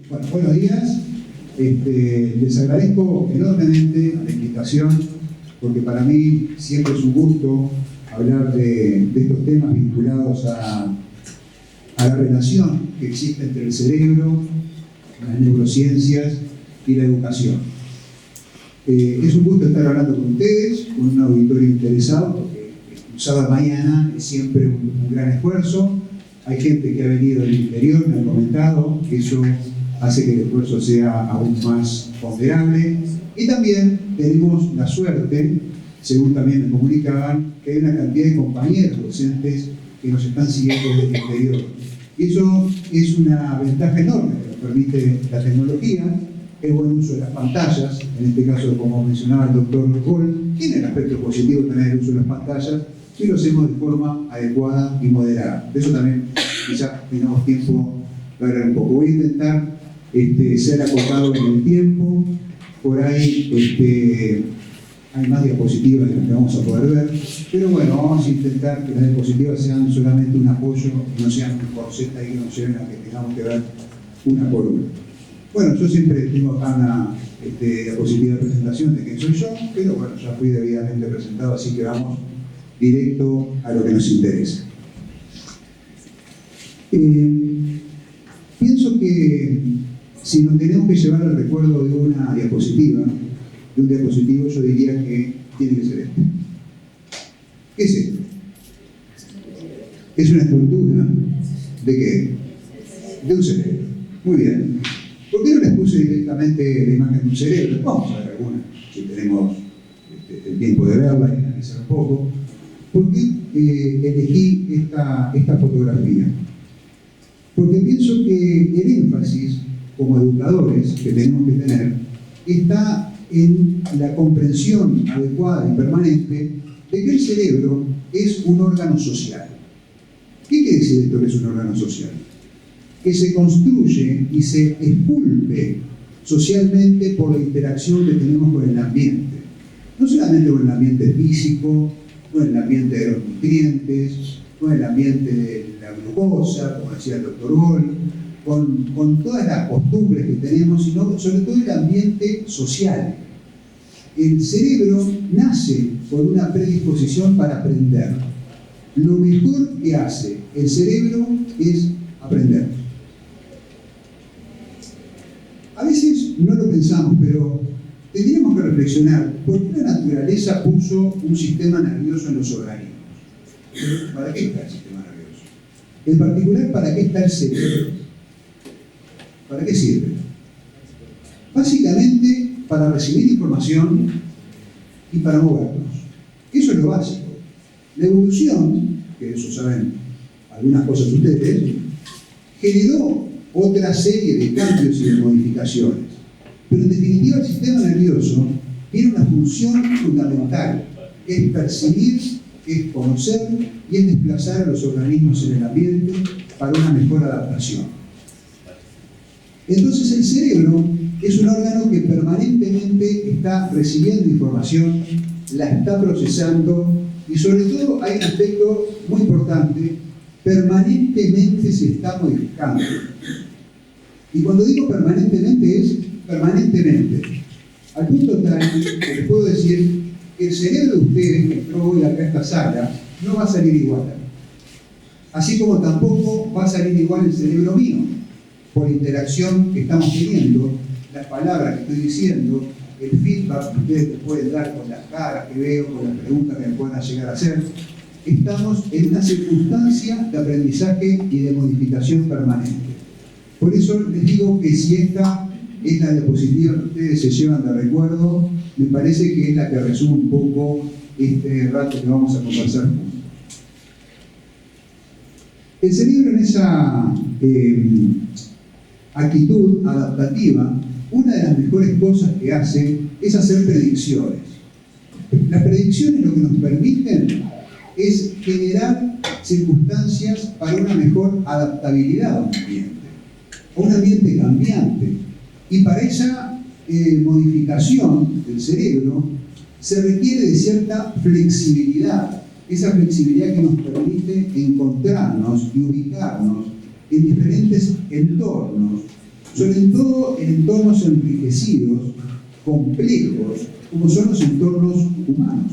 Bueno, buenos días. Les agradezco enormemente la invitación, porque para mí siempre es un gusto hablar de estos temas vinculados a la relación que existe entre el cerebro, las neurociencias y la educación. Es un gusto estar hablando con ustedes, con un auditorio interesado, porque un sábado mañana es siempre un gran esfuerzo. Hay gente que ha venido del interior, me han comentado, que eso hace que el esfuerzo sea aún más ponderable. Y también tenemos la suerte, según también me comunicaban, que hay una cantidad de compañeros docentes que nos están siguiendo desde el interior. Y eso es una ventaja enorme que nos permite la tecnología, el buen uso de las pantallas, en este caso, como mencionaba el doctor Gol, tiene el aspecto positivo también el uso de las pantallas, si lo hacemos de forma adecuada y moderada. De eso también quizás tengamos tiempo para hablar un poco. Voy a intentar ser acotado en el tiempo. Por ahí hay más diapositivas de las que vamos a poder ver, pero bueno, vamos a intentar que las diapositivas sean solamente un apoyo, no sean un corseta y que nos lleven a que tengamos que ver una por una. Bueno, yo siempre tengo acá una diapositiva de presentación de quién soy yo, pero bueno, ya fui debidamente presentado, así que vamos directo a lo que nos interesa. Pienso que si nos tenemos que llevar al recuerdo de una diapositiva, de un diapositivo, yo diría que tiene que ser este. ¿Qué es esto? Es una escultura ¿de qué? De un cerebro. Muy bien. ¿Por qué no les puse directamente la imagen de un cerebro? Vamos a ver alguna, si tenemos el tiempo de verla y analizar un poco. ¿Por qué elegí esta fotografía? Porque pienso que el énfasis, como educadores que tenemos que tener, está en la comprensión adecuada y permanente de que el cerebro es un órgano social. ¿Qué quiere decir esto que es un órgano social? Que se construye y se esculpe socialmente por la interacción que tenemos con el ambiente. No solamente con el ambiente físico, con el ambiente de los nutrientes, con el ambiente de la glucosa, como decía el doctor Gol, con todas las costumbres que tenemos, sino sobre todo el ambiente social. El cerebro nace con una predisposición para aprender. Lo mejor que hace el cerebro es aprender. A veces no lo pensamos, pero tendríamos que reflexionar por qué la naturaleza puso un sistema nervioso en los organismos. ¿Para qué está el sistema nervioso? En particular, ¿para qué está el cerebro? ¿Para qué sirve? Básicamente, para recibir información y para movernos. Eso es lo básico. La evolución, que eso saben algunas cosas ustedes, generó otra serie de cambios y de modificaciones. Pero en definitiva, el sistema nervioso tiene una función fundamental, que es percibir, que es conocer y es desplazar a los organismos en el ambiente para una mejor adaptación. Entonces el cerebro es un órgano que permanentemente está recibiendo información, la está procesando y sobre todo hay un aspecto muy importante, permanentemente se está modificando. Y cuando digo permanentemente es permanentemente. Al punto tal que les puedo decir que el cerebro de ustedes que entró hoy acá a esta sala no va a salir igual. Así como tampoco va a salir igual el cerebro mío, por interacción que estamos teniendo, las palabras que estoy diciendo, el feedback que ustedes me pueden dar con las caras que veo, con las preguntas que me puedan llegar a hacer. Estamos en una circunstancia de aprendizaje y de modificación permanente. Por eso les digo que si esta es la diapositiva que ustedes se llevan de recuerdo, me parece que es la que resume un poco este rato que vamos a conversar juntos. El cerebro en esa actitud adaptativa, una de las mejores cosas que hace es hacer predicciones. Las predicciones lo que nos permiten es generar circunstancias para una mejor adaptabilidad a un ambiente cambiante. Y para esa modificación del cerebro se requiere de cierta flexibilidad, esa flexibilidad que nos permite encontrarnos y ubicarnos en diferentes entornos sobre todo en entornos enriquecidos, complejos, como son los entornos humanos.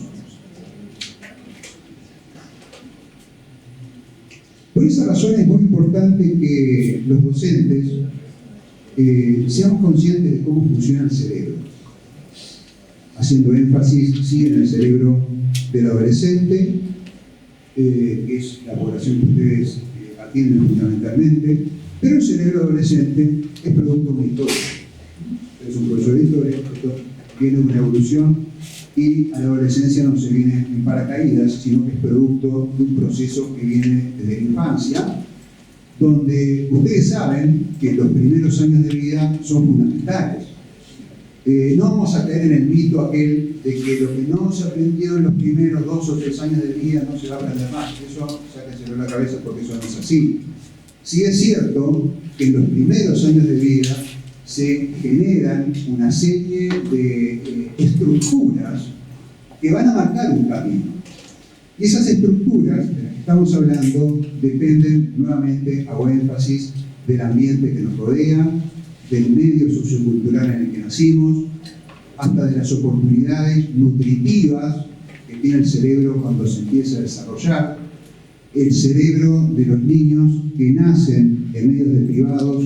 Por esa razón es muy importante que los docentes seamos conscientes de cómo funciona el cerebro, haciendo énfasis sí en el cerebro del adolescente, que es la población que ustedes atienden fundamentalmente, pero el cerebro adolescente es producto de una historia. Es un profesor de historia, esto viene de una evolución y a la adolescencia no se viene en paracaídas, sino que es producto de un proceso que viene desde la infancia, donde ustedes saben que los primeros años de vida son fundamentales. No vamos a caer en el mito aquel de que lo que no se aprendió en los primeros 2 o 3 años de vida no se va a aprender más. Eso sáquenselo de la cabeza porque eso no es así. Sí es cierto que en los primeros años de vida se generan una serie de estructuras que van a marcar un camino. Y esas estructuras de las que estamos hablando dependen, nuevamente, hago énfasis, del ambiente que nos rodea, del medio sociocultural en el que nacimos, hasta de las oportunidades nutritivas que tiene el cerebro cuando se empieza a desarrollar. El cerebro de los niños que nacen en medios deprivados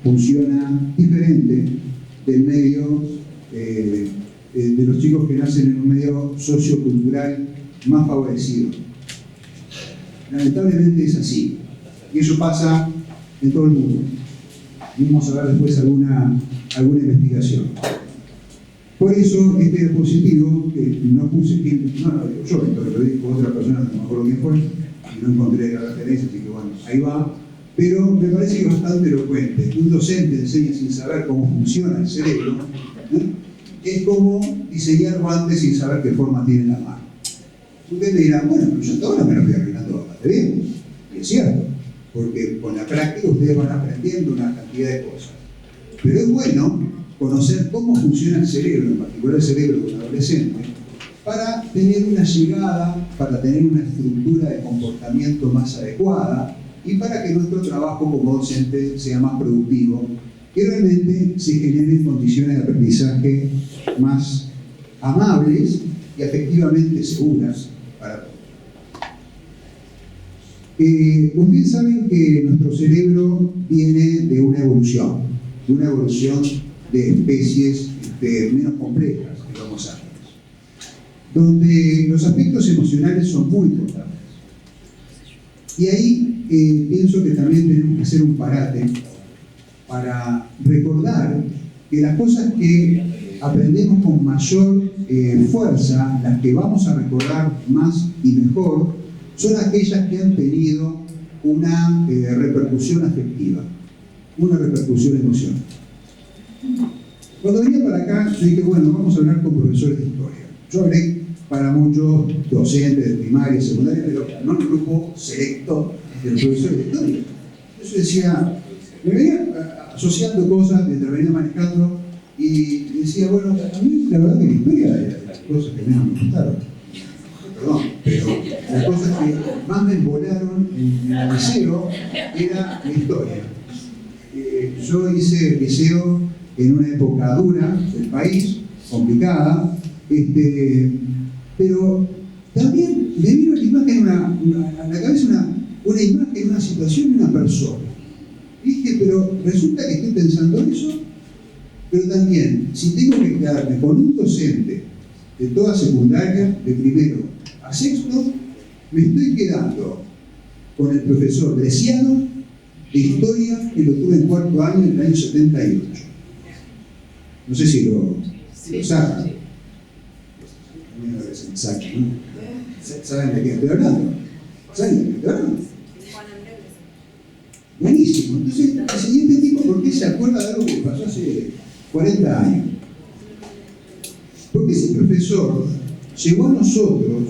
funciona diferente del medio de los chicos que nacen en un medio sociocultural más favorecido. Lamentablemente es así, y eso pasa en todo el mundo. Vamos a ver después alguna investigación. Por eso este dispositivo, que no puse quién, no lo digo yo, esto lo dijo otra persona, no me acuerdo quién fue, y no encontré la referencia, así que bueno, ahí va. Pero me parece que es bastante elocuente. Un docente enseña sin saber cómo funciona el cerebro, es como diseñar guantes sin saber qué forma tiene la mano. Ustedes me dirán, bueno, pero yo hasta ahora me lo voy arreglando bastante bien. Y es cierto, porque con la práctica ustedes van aprendiendo una cantidad de cosas. Pero es bueno conocer cómo funciona el cerebro, en particular el cerebro de un adolescente, para tener una llegada, para tener una estructura de comportamiento más adecuada y para que nuestro trabajo como docente sea más productivo, que realmente se generen condiciones de aprendizaje más amables y afectivamente seguras para todos. Ustedes saben que nuestro cerebro viene de una evolución de especies menos complejas que los Homo sapiens, donde los aspectos emocionales son muy importantes. Y ahí pienso que también tenemos que hacer un parate para recordar que las cosas que aprendemos con mayor fuerza, las que vamos a recordar más y mejor, son aquellas que han tenido una repercusión afectiva, una repercusión emocional. Cuando venía para acá, yo dije, bueno, vamos a hablar con profesores de historia. Yo hablé para muchos docentes de primaria y secundaria, pero no en un grupo selecto de los profesores de historia. Yo decía, me venía asociando cosas mientras venía manejando y decía, bueno, a mí la verdad que la historia era de las cosas que menos me gustaron. Perdón, pero las cosas que más me embolaron en el liceo era la historia. Yo hice el liceo en una época dura del país, complicada, pero también me vino la imagen a la cabeza una imagen, una situación de una persona. Y dije, pero resulta que estoy pensando eso, pero también, si tengo que quedarme con un docente de toda secundaria, de primero a sexto, me estoy quedando con el profesor Bresciano de historia que lo tuve en cuarto año en el año 78. No sé si lo sacan. ¿Saben de qué estoy hablando? ¿Saben de qué estoy hablando? Buenísimo. Entonces, el siguiente tipo, ¿por qué se acuerda de algo que pasó hace 40 años? Porque ese profesor llegó a nosotros,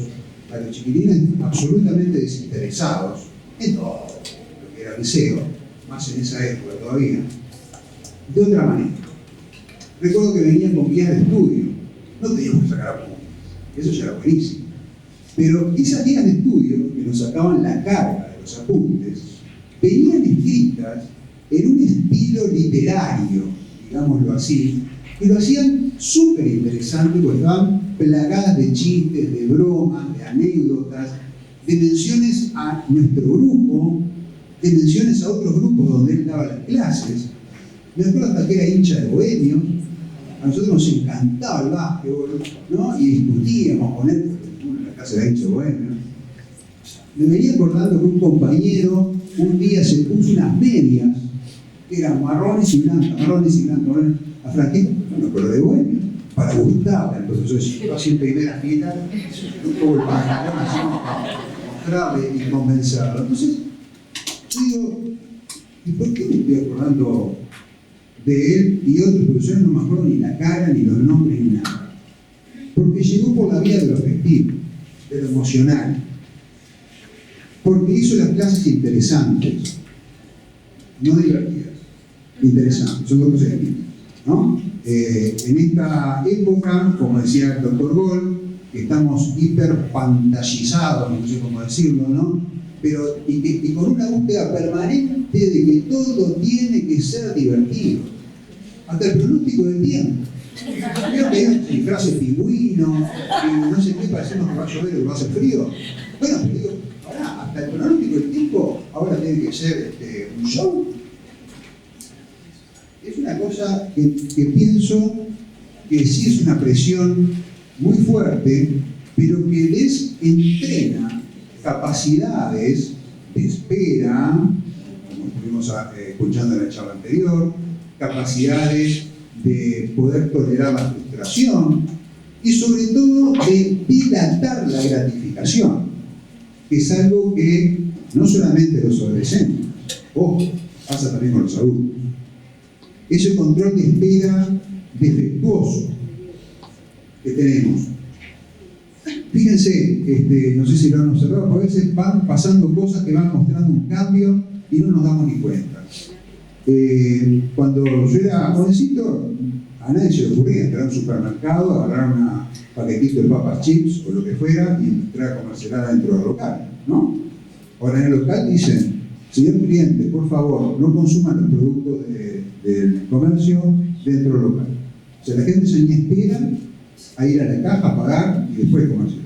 a los chiquilines absolutamente desinteresados, en todo lo que era liceo, más en esa época todavía, de otra manera. Recuerdo que venían con guías de estudio, no teníamos que sacar apuntes, eso ya era buenísimo. Pero esas guías de estudio que nos sacaban la carga de los apuntes, venían escritas en un estilo literario, digámoslo así, que lo hacían súper interesante porque estaban plagadas de chistes, de bromas, de anécdotas, de menciones a nuestro grupo, de menciones a otros grupos donde él daba las clases. Me acuerdo hasta que era hincha de Bohemio, a nosotros nos encantaba el básquetbol, ¿no? Y discutíamos con él, porque uno en la casa era hincha de Bohemio. Me venía acordando que un compañero un día se puso unas medias que eran marrones y blancas, a franquito, bueno, pero de Bohemio, para gustarle al profesor. Yo así en primera fila, un poco el pantalón así, mostrarle y convencerlo. Entonces, yo digo, ¿y por qué me estoy acordando de él y otros profesores? No me acuerdo ni la cara, ni los nombres, ni nada. Porque llegó por la vía de lo afectivo, de lo emocional. Porque hizo las clases interesantes, no divertidas, interesantes, son dos cosas distintas, ¿no? En esta época, como decía el doctor Gol, que estamos hiperpantallizados, no sé cómo decirlo, ¿no? Pero, y con una búsqueda permanente de que todo tiene que ser divertido, hasta el pronóstico del tiempo. Creo que hay frases pingüino, y no sé qué, parecemos que va a llover o que va a hacer frío. Bueno, pero digo, ahora, hasta el pronóstico del tiempo, ahora tiene que ser un show. Es una cosa que pienso que sí es una presión muy fuerte, pero que les entrena capacidades de espera, como estuvimos escuchando en la charla anterior, capacidades de poder tolerar la frustración y sobre todo de dilatar la gratificación, que es algo que no solamente los adolescentes, ojo, pasa también con los adultos. Ese control de espera defectuoso que tenemos. Fíjense, no sé si lo han observado, a veces van pasando cosas que van mostrando un cambio y no nos damos ni cuenta. Cuando yo era jovencito, a nadie se le ocurría entrar a un supermercado, agarrar un paquetito de papas chips o lo que fuera y entrar a comercializar dentro del local, ¿no? Ahora en el local dicen, señor cliente, por favor, no consuman los productos del comercio dentro del local. O sea, la gente se ni espera a ir a la caja a pagar y después comercializar.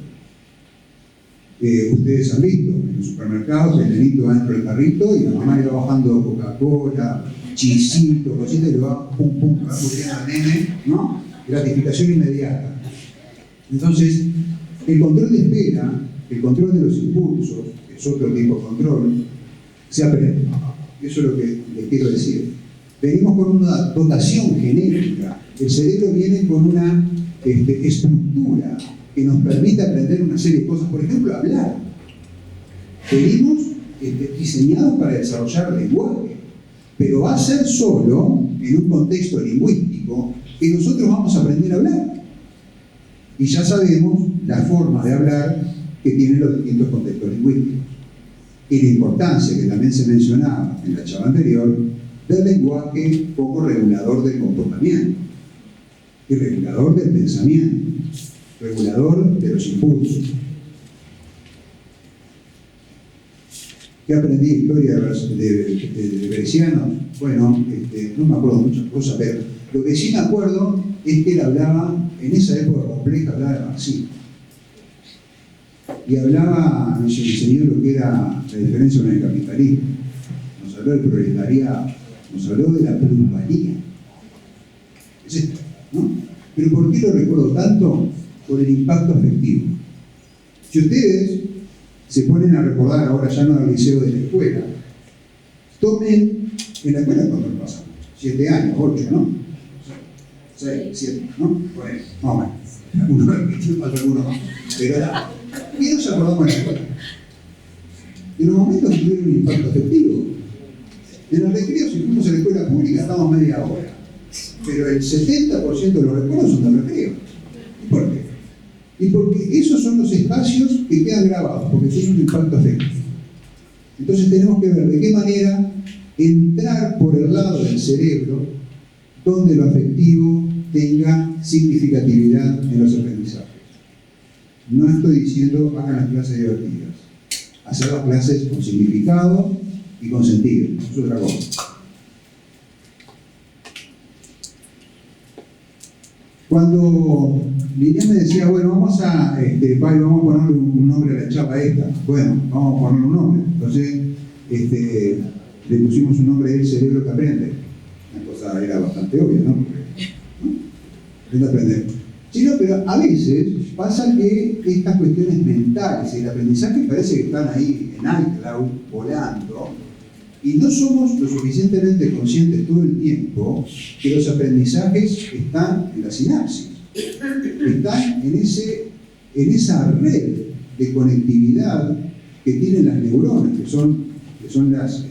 Ustedes han visto en los supermercados el nenito va dentro del carrito y la mamá le va bajando Coca-Cola, chisito, cositas, y le va pum pum, le va poniendo al nene, ¿no? Gratificación inmediata. Entonces, el control de espera, el control de los impulsos, que es otro tipo de control, se aprende. Eso es lo que les quiero decir. Venimos con una dotación genética. El cerebro viene con una estructura que nos permite aprender una serie de cosas. Por ejemplo, hablar. Venimos diseñados para desarrollar lenguaje, pero va a ser solo en un contexto lingüístico que nosotros vamos a aprender a hablar. Y ya sabemos la forma de hablar que tienen los distintos contextos lingüísticos. Y la importancia, que también se mencionaba en la charla anterior, del lenguaje como regulador del comportamiento, y regulador del pensamiento, regulador de los impulsos. ¿Qué aprendí de historia de Beresiano? Bueno, no me acuerdo muchas cosas, pero lo que sí me acuerdo es que él hablaba, en esa época compleja, hablaba de marxismo. Y hablaba, nos enseñó lo que era la diferencia con el capitalismo. Nos habló del proletariado, nos habló de la plusvalía. Es esto, ¿no? Pero ¿por qué lo recuerdo tanto? Por el impacto afectivo. Si ustedes se ponen a recordar, ahora ya no al liceo de la escuela, tomen en la escuela cuando pasamos, 7 años, 8, ¿no? 6, 7, ¿no? Bueno, más o menos. Algunos repetimos, algunos más. Pero ¿qué nos acordamos en la escuela? En los momentos que tuvieron un impacto afectivo. En los recreos, si fuimos a la escuela pública, estamos media hora. Pero el 70% de los recuerdos son de recreo. ¿Y por qué? Y porque esos son los espacios que quedan grabados, porque tienen un impacto afectivo. Entonces tenemos que ver de qué manera entrar por el lado del cerebro donde lo afectivo tenga significatividad en los aprendizajes. No estoy diciendo hagan las clases divertidas. Hacer las clases con significado y con sentido, es otra cosa. Cuando Lilian me decía, bueno, vamos a ponerle un nombre a la charla esta. Bueno, vamos a ponerle un nombre. Entonces, le pusimos un nombre del cerebro que aprende. Una cosa era bastante obvia, ¿no? Aprende a aprender. Sí, no, pero a veces pasa que estas cuestiones mentales y el aprendizaje parece que están ahí en iCloud, volando, y no somos lo suficientemente conscientes todo el tiempo que los aprendizajes están en la sinapsis, están en esa red de conectividad que tienen las neuronas, que son las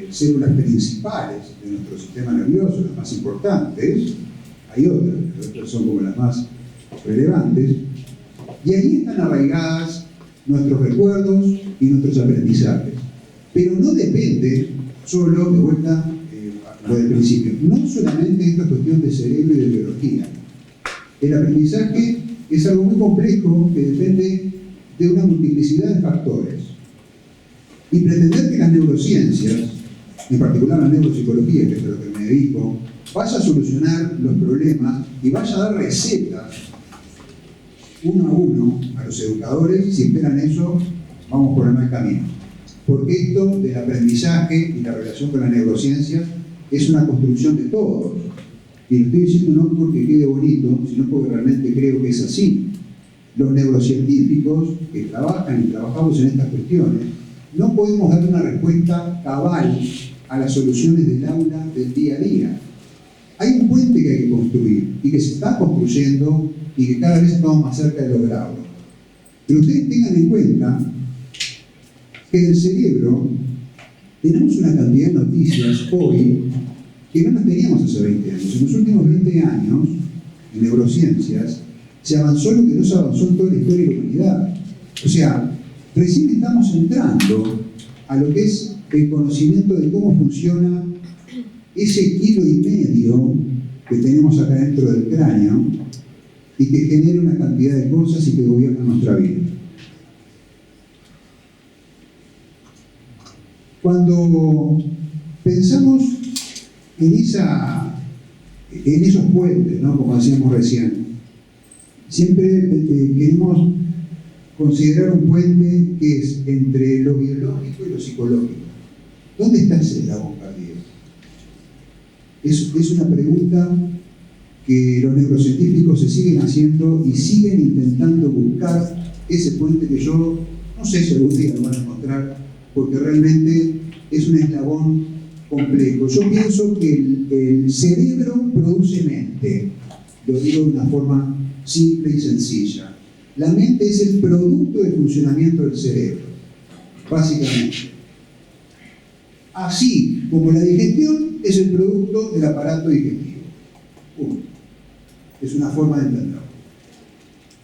células principales de nuestro sistema nervioso, las más importantes. Hay otras, pero otras son como las más relevantes, y ahí están arraigadas nuestros recuerdos y nuestros aprendizajes. Pero no depende solo, de vuelta a lo del principio, no solamente esta cuestión de cerebro y de biología. El aprendizaje es algo muy complejo que depende de una multiplicidad de factores. Y pretender que las neurociencias, en particular la neuropsicología, que es a lo que me dedico, vaya a solucionar los problemas y vaya a dar recetas uno a uno a los educadores, si esperan eso, vamos por el mal camino. Porque esto del aprendizaje y la relación con la neurociencia es una construcción de todos. Y lo estoy diciendo no porque quede bonito, sino porque realmente creo que es así. Los neurocientíficos que trabajan y trabajamos en estas cuestiones, no podemos dar una respuesta cabal a las soluciones del aula del día a día. Hay un puente que hay que construir y que se está construyendo y que cada vez estamos más cerca de lograrlo. Pero ustedes tengan en cuenta que del cerebro tenemos una cantidad de noticias hoy que no las teníamos hace 20 años. En los últimos 20 años, en neurociencias, se avanzó lo que no se avanzó en toda la historia de la humanidad. O sea, recién estamos entrando a lo que es el conocimiento de cómo funciona ese kilo y medio que tenemos acá dentro del cráneo y que genera una cantidad de cosas y que gobierna nuestra vida. Cuando pensamos en esos puentes, ¿no? Como decíamos recién, siempre queremos considerar un puente que es entre lo biológico y lo psicológico. ¿Dónde está ese eslabón perdido? Es una pregunta que los neurocientíficos se siguen haciendo y siguen intentando buscar ese puente que yo no sé si algún día lo van a encontrar, porque realmente es un eslabón complejo. Yo pienso que el cerebro produce mente, lo digo de una forma simple y sencilla. La mente es el producto del funcionamiento del cerebro, básicamente. Así como la digestión es el producto del aparato digestivo. Es una forma de entenderlo.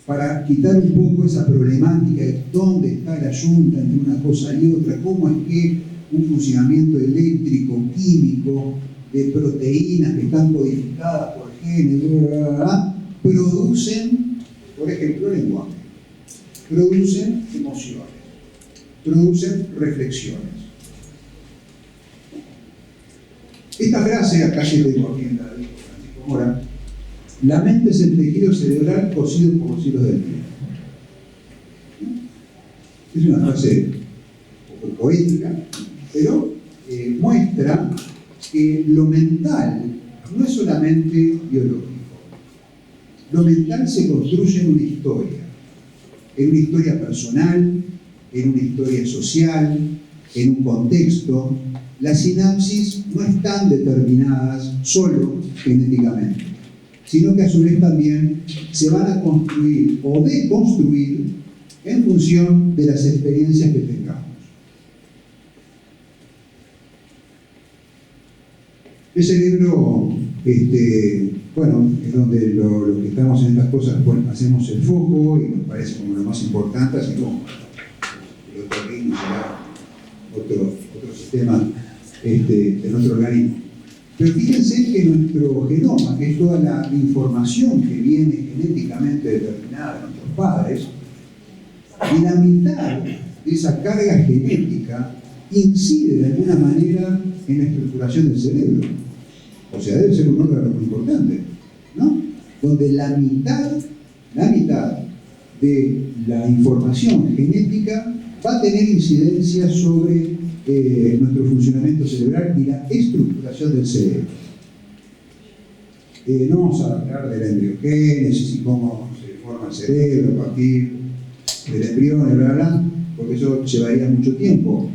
Para quitar un poco esa problemática de dónde está la yunta entre una cosa y otra, cómo es que un funcionamiento eléctrico, químico, de proteínas que están codificadas por genes, producen, por ejemplo, lenguaje, producen emociones, producen reflexiones. Esta frase, acá se tengo aquí en la dijo Francisco Mora: la mente es el tejido cerebral cosido por los hilos del tiempo. Es una frase un poco poética, pero muestra que lo mental no es solamente biológico. Lo mental se construye en una historia personal, en una historia social, en un contexto. Las sinapsis no están determinadas solo genéticamente, sino que a su vez también se van a construir o deconstruir en función de las experiencias que tengamos. El cerebro, bueno, es donde los que estamos en estas cosas, bueno, hacemos el foco y nos parece como lo más importante, así como el otro ritmo será otro sistema de nuestro organismo. Pero fíjense que nuestro genoma, que es toda la información que viene genéticamente determinada de nuestros padres, y la mitad de esa carga genética incide de alguna manera en la estructuración del cerebro. O sea, debe ser un órgano muy importante, ¿no? donde la mitad de la información genética va a tener incidencia sobre nuestro funcionamiento cerebral y la estructuración del cerebro. No vamos a hablar de la embriogénesis y cómo se forma el cerebro a partir del embrión, bla, bla, bla, porque eso llevaría mucho tiempo.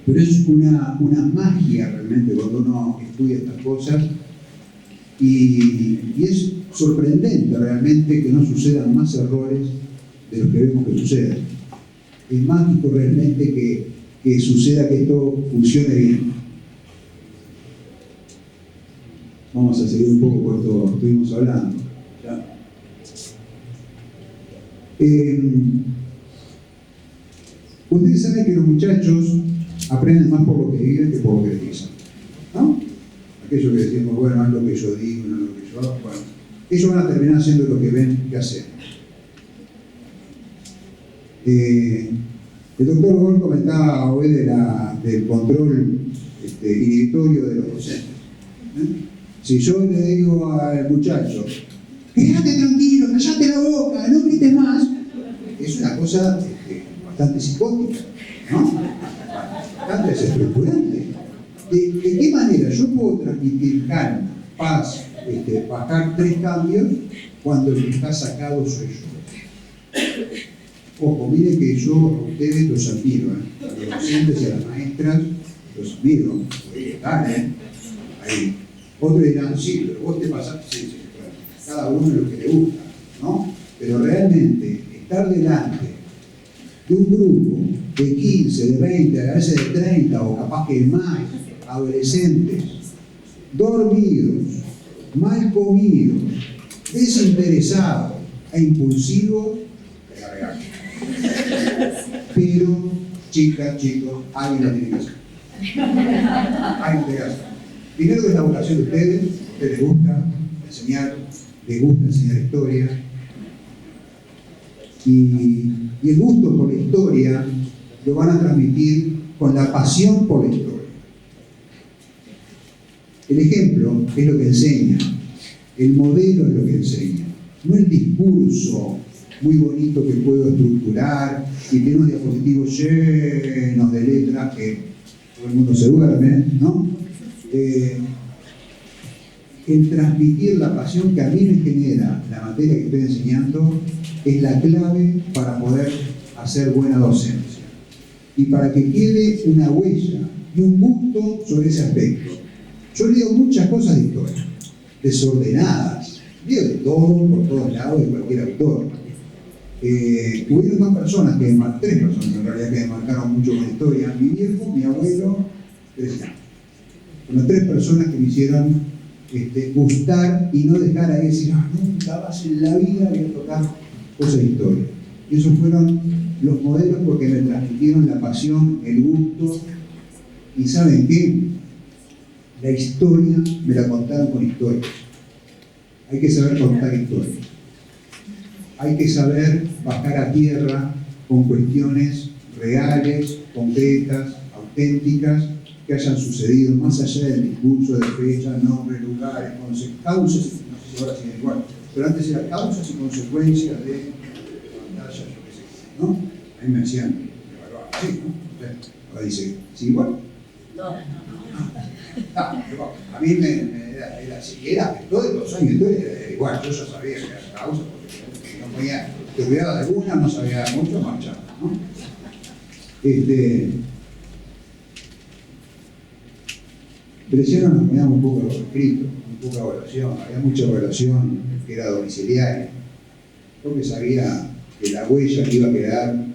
Pero es una magia realmente cuando uno estudia estas cosas y es sorprendente realmente que no sucedan más errores de los que vemos que suceden. Es mágico realmente que suceda que esto funcione bien. Vamos a seguir un poco por esto que estuvimos hablando. ¿Ya? Ustedes saben que los muchachos aprenden más por lo que viven que por lo que les dicen, ¿no? Aquello que decimos, bueno, no es lo que yo digo, no es lo que yo hago, bueno, ellos van a terminar haciendo lo que ven que hacen. El doctor Gol comentaba hoy del control inhibitorio de los docentes. Si yo le digo al muchacho, quédate tranquilo, callate la boca, no grites más, es una cosa bastante psicótica, ¿no? Bastante desestructurante. ¿De qué manera yo puedo transmitir calma, paz, bajar 3 cambios cuando el que está sacado soy yo? Ojo, miren que yo a ustedes los admiro, a los docentes y a las maestras los admiro, ahí. Otros dirán, sí, pero vos te pasaste, sí, claro. Cada uno lo que le gusta, ¿no? Pero realmente estar delante de un grupo de 15, de 20, a veces de 30 o capaz que más, adolescentes, dormidos, mal comidos, desinteresados e impulsivos, pero, chicas, chicos, alguien lo tiene que hacer. Alguien tiene que hacer. Primero que es la vocación de ustedes, a ustedes les gusta enseñar, les gusta enseñar historia. Y el gusto por la historia lo van a transmitir con la pasión por la historia. El ejemplo es lo que enseña, el modelo es lo que enseña, no el discurso muy bonito que puedo estructurar y tiene unos diapositivos llenos de letras que todo el mundo se duerme, ¿no? El transmitir la pasión que a mí me genera la materia que estoy enseñando es la clave para poder hacer buena docencia y para que quede una huella y un gusto sobre ese aspecto. Yo leo muchas cosas de historia, desordenadas, leo de todo, por todos lados, de cualquier autor. Hubieron 2 personas, 3 personas en realidad, que me marcaron mucho con la historia: mi viejo, mi abuelo, 3 años. Fueron 3 personas que me hicieron gustar y no dejar ahí decir, nunca más en la vida voy a tocar cosas de historia. Y esos fueron los modelos porque me transmitieron la pasión, el gusto. ¿Y saben qué? La historia me la contaron con historias. Hay que saber contar historias. Hay que saber bajar a tierra con cuestiones reales, concretas, auténticas, que hayan sucedido más allá del discurso de fechas, nombres, lugares, causas, no sé si ahora sigue igual, pero antes eran causas y consecuencias de pantallas, yo qué sé, ¿no? A mí me hacían evaluar así, ¿no? Ahora dice, ¿sí igual? No. A mí era así, era todos los años era igual, yo ya sabía que era causa, porque no podía, te olvidaba de alguna, no sabía mucho, marchaba, ¿no? Presión nos poníamos un poco los escritos, un poco de evaluación, había mucha evaluación que era domiciliaria, porque sabía que la huella que iba a quedar,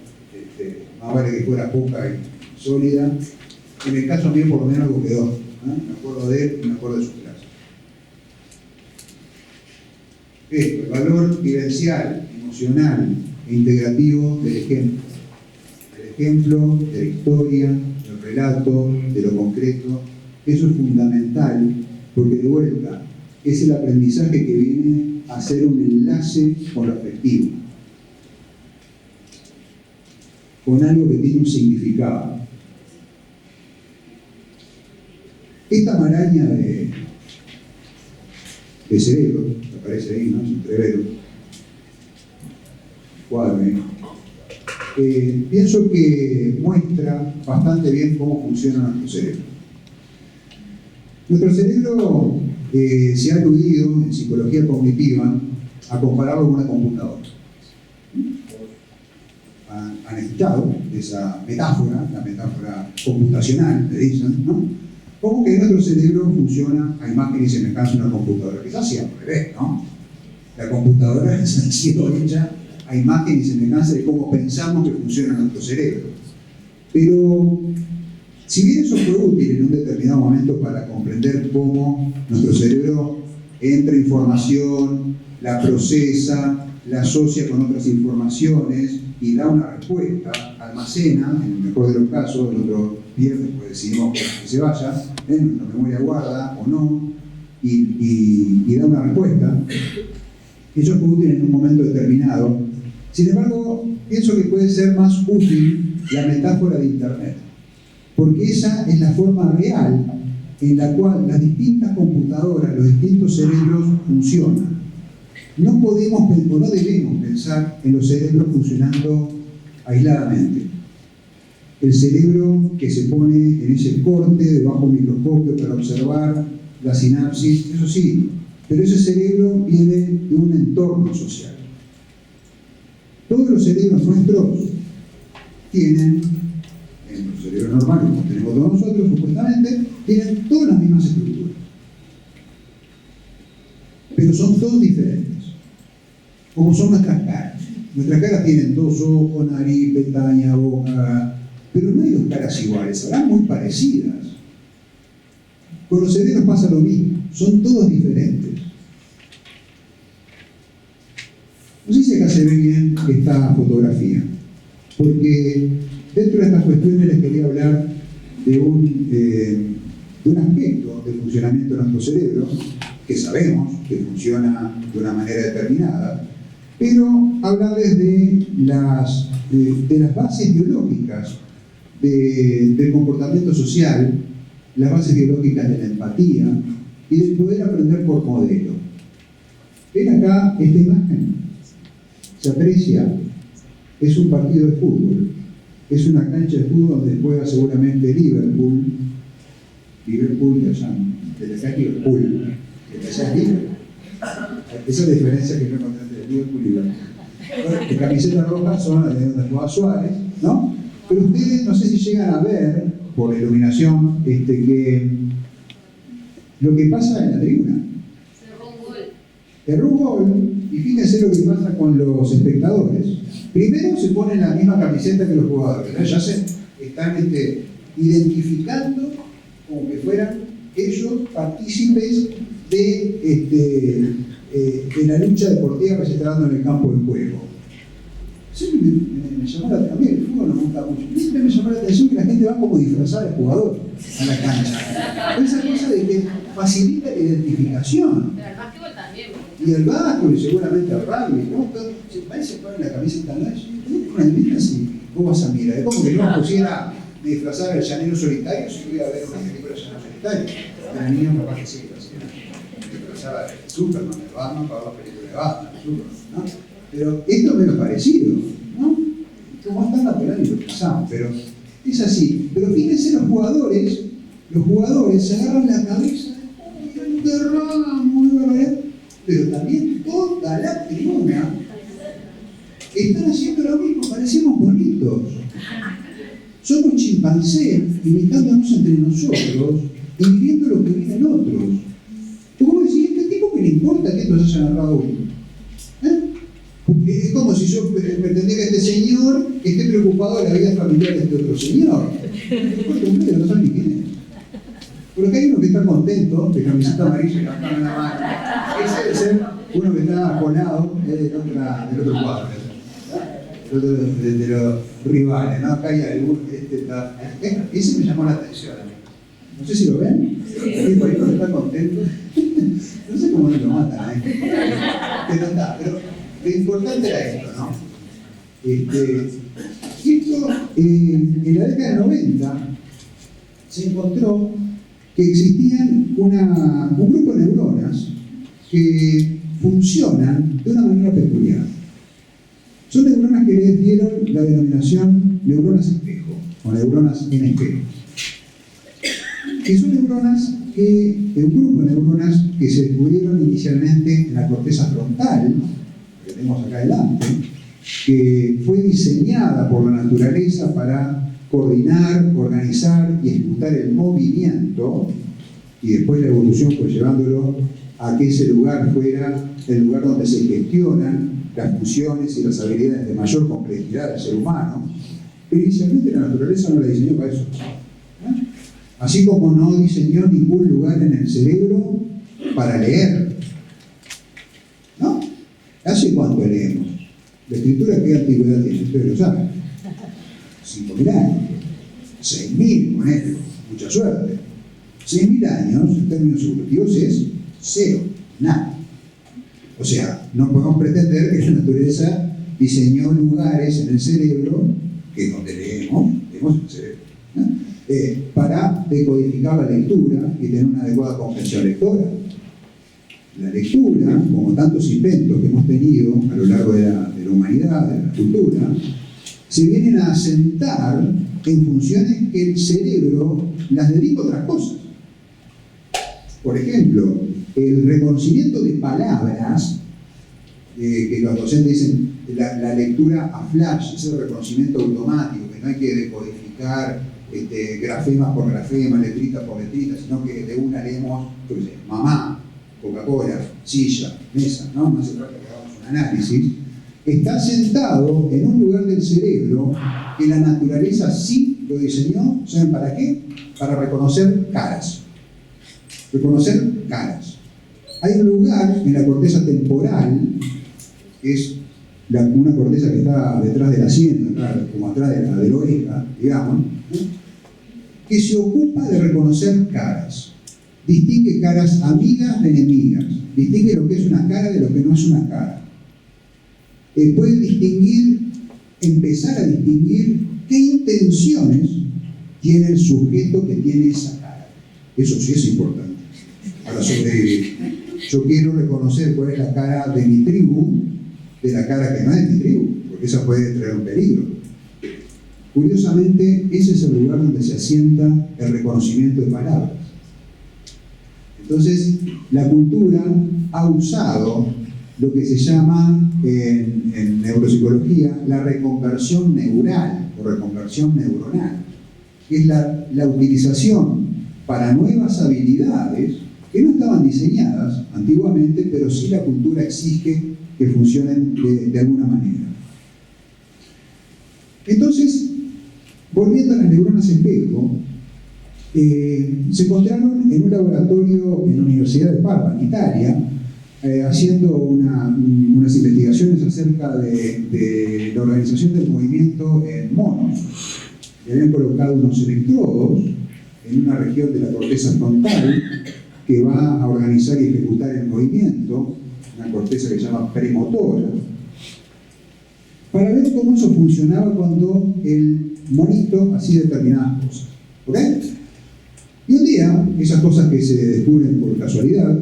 más vale que fuera poca y sólida. En el caso mío por lo menos algo quedó, ¿no? Me acuerdo de él y me acuerdo de su clase. Esto, el valor vivencial, emocional e integrativo del ejemplo. Del ejemplo, de la historia, del relato, de lo concreto. Eso es fundamental porque de vuelta es el aprendizaje que viene a hacer un enlace con lo afectivo, con algo que tiene un significado. Esta maraña de cerebro, aparece ahí, ¿no? Es un trevero. Cuadro, ¿eh? Pienso que muestra bastante bien cómo funciona nuestro cerebro. Nuestro cerebro se ha aludido en psicología cognitiva a compararlo con una computadora. Han escuchado esa metáfora, la metáfora computacional, le dicen, ¿no? Como que nuestro cerebro funciona a imagen y semejanza de una computadora. Quizás sea al revés, ¿no? La computadora ha sido hecha a imagen y semejanza de cómo pensamos que funciona nuestro cerebro. Pero, si bien eso fue útil en un determinado momento para comprender cómo nuestro cerebro entra información, la procesa, la asocia con otras informaciones y da una respuesta, almacena, en el mejor de los casos, el otro viernes pues decidimos que se vaya, nuestra memoria guarda o no, y da una respuesta. Eso fue útil en un momento determinado. Sin embargo, pienso que puede ser más útil la metáfora de Internet, porque esa es la forma real en la cual las distintas computadoras, los distintos cerebros funcionan. No podemos o no debemos pensar en los cerebros funcionando aisladamente. El cerebro que se pone en ese corte de bajo microscopio para observar la sinapsis, eso sí, pero ese cerebro viene de un entorno social. Todos los cerebros nuestros tienen, en los cerebros normales, como tenemos todos nosotros, supuestamente, tienen todas las mismas estructuras. Pero son todos diferentes. Como son nuestras caras. Nuestras caras tienen dos ojos, nariz, pestaña, boca, pero no hay dos caras iguales, habrán muy parecidas. Con los cerebros pasa lo mismo, son todos diferentes. No sé si acá se ve bien esta fotografía, porque dentro de estas cuestiones les quería hablar de un aspecto del funcionamiento de nuestro cerebro, que sabemos que funciona de una manera determinada, pero hablarles de las bases biológicas del comportamiento social, las bases biológicas de la empatía y del poder aprender por modelo. ¿Ven acá esta imagen? Se aprecia, es un partido de fútbol, es una cancha de fútbol donde juega seguramente Liverpool, que llaman, de acá Liverpool, que allá es Liverpool. Esa es la diferencia que no encontré entre Liverpool y Liverpool. De camiseta roja son las de donde juega Suárez, ¿no? Pero ustedes no sé si llegan a ver, por la iluminación, que lo que pasa en la tribuna. Erró un gol, y fíjense lo que pasa con los espectadores. Primero se ponen la misma camiseta que los jugadores, ¿no? Ya se están identificando como que fueran ellos partícipes de la lucha deportiva que se está dando en el campo de juego. Siempre me llamó la atención, a mí el fútbol no me gusta mucho, siempre me llamó la atención que la gente va como disfrazada de jugador a la cancha. Esa cosa de que facilita la identificación. Pero el básquetbol también. Y el básquetbol y seguramente el rugby, ¿no? Se parece que ponen la camiseta, ¿no? Una divina así, vos vas a mirar, es como que yo me pusiera de disfrazar al llanero solitario si pudiera ver una película de llanero solitario. De la niña capaz que sí, disfrazaba de Superman, de Batman, para ver la película de Batman, Superman, ¿no? Pero esto es menos parecido, ¿no? Como es tan natural y lo pensamos, pero es así. Pero fíjense los jugadores se agarran la cabeza, ¡ay, derramo! Pero también toda la tribuna están haciendo lo mismo, parecemos bonitos. Somos chimpancés imitándonos entre nosotros y viviendo lo que viven otros. ¿Cómo decir, este tipo que le importa que estos hayan agarrado uno? Es como si yo pretendiera que este señor esté preocupado de la vida familiar de este otro señor. No saben ni quién es. Pero acá hay uno que está contento, de camiseta amarilla y levantando la mano. Ese debe ser uno que está colado del otro cuadro. De los rivales, ¿no? Acá hay alguno, ese me llamó la atención. No sé si lo ven. Sí. Por ahí uno está contento. No sé cómo no lo matan, Pero está, pero lo importante era esto, ¿no? Esto, en la década del 90 se encontró que existían un grupo de neuronas que funcionan de una manera peculiar. Son neuronas que les dieron la denominación neuronas espejo, o neuronas en espejo. Que son neuronas un grupo de neuronas que se descubrieron inicialmente en la corteza frontal, que tenemos acá adelante, que fue diseñada por la naturaleza para coordinar, organizar y ejecutar el movimiento, y después la evolución fue llevándolo a que ese lugar fuera el lugar donde se gestionan las funciones y las habilidades de mayor complejidad del ser humano, pero inicialmente la naturaleza no la diseñó para eso. Así como no diseñó ningún lugar en el cerebro para leer. ¿No? ¿Hace cuánto leemos? La escritura, ¿qué antigüedad tiene? Ustedes lo saben. 5.000 años. 6.000, ponele. Mucha suerte. 6.000 años, en términos evolutivos, es cero. Nada. O sea, no podemos pretender que la naturaleza diseñó lugares en el cerebro, que es donde leemos en el cerebro, ¿no? Para decodificar la lectura y tener una adecuada comprensión lectora. La lectura, como tantos inventos que hemos tenido a lo largo de la humanidad, de la cultura, se vienen a asentar en funciones que el cerebro las dedica a otras cosas. Por ejemplo, el reconocimiento de palabras, que los docentes dicen la lectura a flash, ese reconocimiento automático, que no hay que decodificar grafema por grafema, letrita por letrita, sino que de una leemos, yo qué sé, mamá, Coca-Cola, silla, mesa, ¿no? No hace falta que hagamos un análisis. Está sentado en un lugar del cerebro que la naturaleza sí lo diseñó, ¿saben para qué? Para reconocer caras. Reconocer caras. Hay un lugar en la corteza temporal, que es una corteza que está detrás de la sien, como atrás de la oreja, digamos, ¿no? Que se ocupa de reconocer caras. Distingue caras amigas de enemigas. Distingue lo que es una cara de lo que no es una cara. Puede distinguir, empezar a distinguir qué intenciones tiene el sujeto que tiene esa cara. Eso sí es importante para sobrevivir. Yo quiero reconocer cuál es la cara de mi tribu de la cara que no es mi tribu, porque esa puede traer un peligro. Curiosamente, ese es el lugar donde se asienta el reconocimiento de palabras. Entonces, la cultura ha usado lo que se llama en neuropsicología la reconversión neural o reconversión neuronal, que es la utilización para nuevas habilidades que no estaban diseñadas antiguamente, pero sí la cultura exige que funcionen de alguna manera. Entonces, volviendo a las neuronas espejo, se encontraron en un laboratorio en la Universidad de Parma, en Italia, haciendo unas investigaciones acerca de la organización del movimiento en monos. Le habían colocado unos electrodos en una región de la corteza frontal que va a organizar y ejecutar el movimiento, una corteza que se llama premotora, para ver cómo eso funcionaba cuando el monito hacía determinadas cosas. ¿Ok? Y un día, esas cosas que se descubren por casualidad,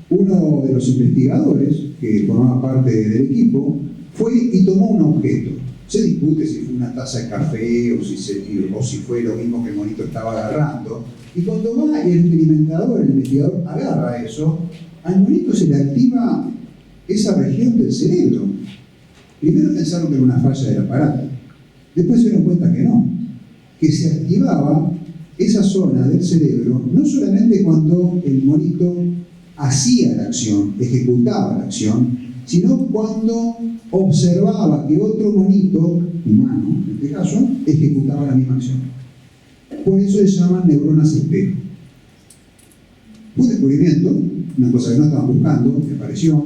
uno de los investigadores que formaba parte del equipo fue y tomó un objeto. Se discute si fue una taza de café o si fue lo mismo que el monito estaba agarrando. Y cuando va el investigador agarra eso, al monito se le activa esa región del cerebro. Primero pensaron que era una falla del aparato. Después se dieron cuenta que no. Que se activaba esa zona del cerebro no solamente cuando el monito hacía la acción, ejecutaba la acción, sino cuando observaba que otro monito, humano en este caso, ejecutaba la misma acción. Por eso se llaman neuronas espejo. Un descubrimiento, una cosa que no estaban buscando, me pareció,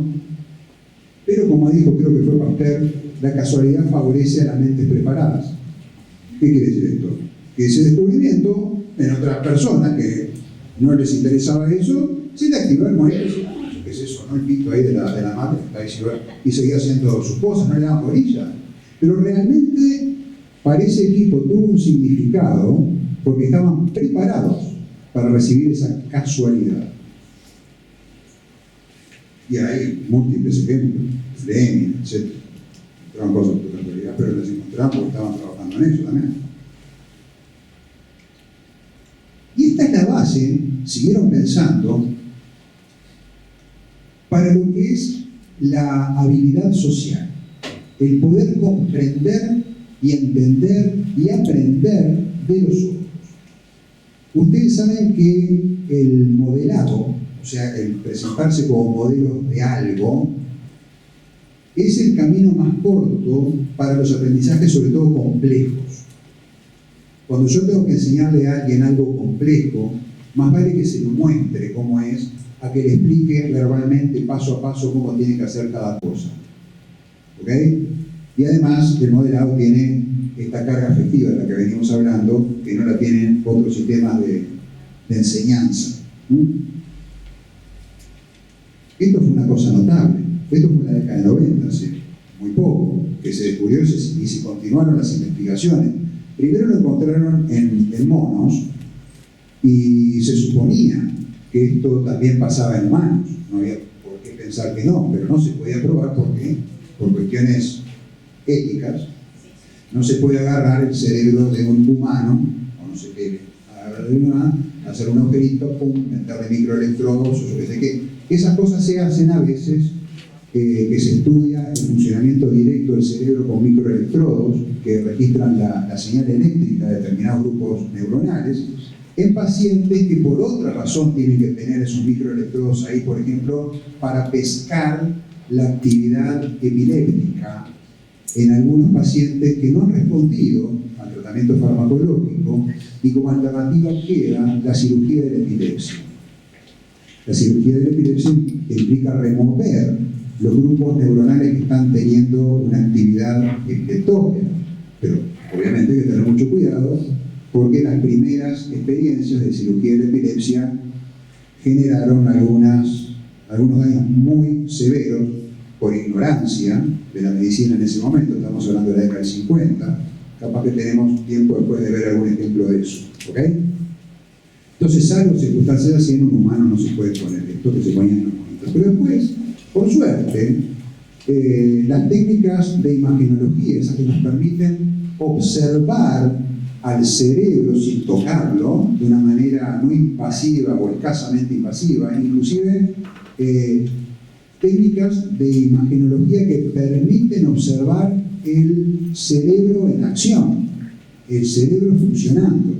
pero como dijo, creo que fue Pasteur, la casualidad favorece a las mentes preparadas. ¿Qué quiere decir esto? Que ese descubrimiento en otras personas que no les interesaba eso, se le activó el monito y decía, ¿qué es eso? ¿No? El pito ahí de la madre está ahí, y seguía haciendo sus cosas, no le daban bolilla. Pero realmente para ese equipo tuvo un significado porque estaban preparados para recibir esa casualidad. Y hay múltiples ejemplos, Fleming, etc. Encontraron cosas por casualidad, pero las encontraron porque estaban trabajando en eso también. Y esta es la base, siguieron pensando, para lo que es la habilidad social, el poder comprender y entender y aprender de los otros. Ustedes saben que el modelado, o sea, el presentarse como modelos de algo, es el camino más corto para los aprendizajes, sobre todo complejos. Cuando yo tengo que enseñarle a alguien algo complejo, más vale que se lo muestre cómo es, a que le explique verbalmente, paso a paso, cómo tiene que hacer cada cosa. ¿Ok? Y además, el modelado tiene esta carga afectiva de la que venimos hablando, que no la tienen otros sistemas de enseñanza. Esto fue una cosa notable. Esto fue en la década de 90, hace muy poco, que se descubrió y se continuaron las investigaciones. Primero lo encontraron en monos y se suponía que esto también pasaba en humanos. No había por qué pensar que no, pero no se podía probar porque, por cuestiones éticas, no se puede agarrar el cerebro de un humano, o no se debe agarrar de un humano, hacer un agujerito, pum, meterle microelectrodos, o yo qué sé qué. Esas cosas se hacen a veces, que se estudia el funcionamiento directo del cerebro con microelectrodos que registran la señal eléctrica de determinados grupos neuronales, en pacientes que por otra razón tienen que tener esos microelectrodos ahí, por ejemplo, para pescar la actividad epiléptica en algunos pacientes que no han respondido al tratamiento farmacológico, y como alternativa queda la cirugía de la epilepsia. La cirugía de la epilepsia implica remover los grupos neuronales que están teniendo una actividad epileptógena, pero obviamente hay que tener mucho cuidado porque las primeras experiencias de cirugía de la epilepsia generaron algunos daños muy severos por ignorancia de la medicina en ese momento. Estamos hablando de la década del 50, capaz que tenemos tiempo después de ver algún ejemplo de eso, ¿ok? Entonces, salvo circunstancias así, en un humano no se puede poner esto que se ponía en los monitos. Pero después, por suerte, las técnicas de imagenología, esas que nos permiten observar al cerebro sin tocarlo, de una manera no invasiva o escasamente invasiva, inclusive técnicas de imagenología que permiten observar el cerebro en acción, el cerebro funcionando,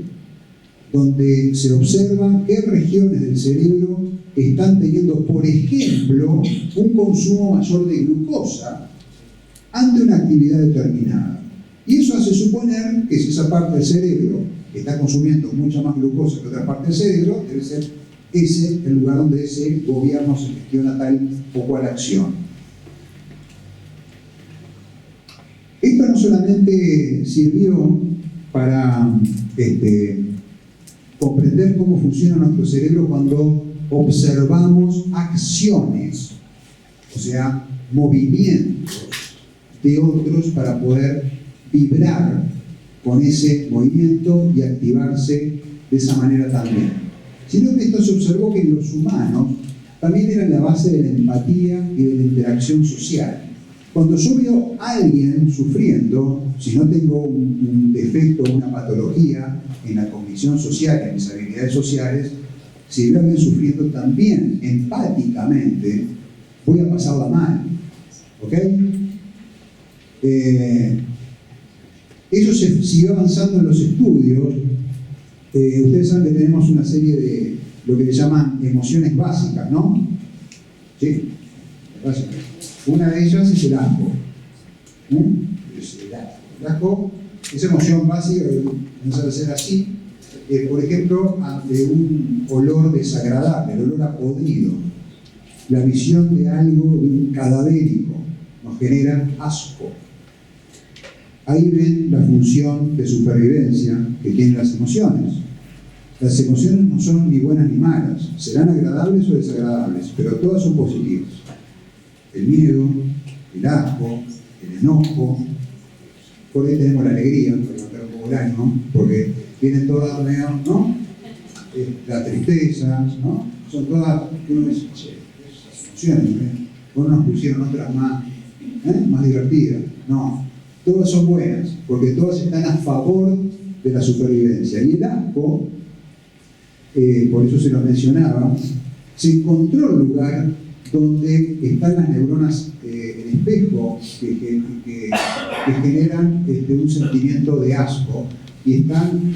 donde se observa qué regiones del cerebro están teniendo, por ejemplo, un consumo mayor de glucosa ante una actividad determinada. Y eso hace suponer que si esa parte del cerebro está consumiendo mucha más glucosa que otra parte del cerebro, debe ser ese el lugar donde ese gobierno se gestiona tal o cual acción. Esto no solamente sirvió para comprender cómo funciona nuestro cerebro cuando observamos acciones, o sea, movimientos de otros para poder vibrar con ese movimiento y activarse de esa manera también. Sino que esto se observó que en los humanos también era la base de la empatía y de la interacción social. Cuando yo veo a alguien sufriendo, si no tengo un defecto o una patología en la cognición social, en mis habilidades sociales, si veo a alguien sufriendo también empáticamente, voy a pasarla mal. ¿Ok? Eso se siguió avanzando en los estudios. Ustedes saben que tenemos una serie de lo que se llaman emociones básicas, ¿no? Sí, básicas. Una de ellas es el asco. El asco es emoción básica que comienza a ser así. Por ejemplo, ante un olor desagradable, el olor a podrido, la visión de algo, de un cadavérico, nos genera asco. Ahí ven la función de supervivencia que tienen las emociones. Las emociones no son ni buenas ni malas, serán agradables o desagradables, pero todas son positivas. El miedo, el asco, el enojo, por ahí tenemos la alegría, para levantar un poco el ánimo, porque vienen todas, ¿no? La tristeza, ¿no? Son todas, uno dice, che, opciones, ¿no? Nos pusieron otras más divertidas. No, todas son buenas, porque todas están a favor de la supervivencia. Y el asco, por eso se lo mencionaba, se encontró el lugar donde están las neuronas en espejo que generan un sentimiento de asco, y están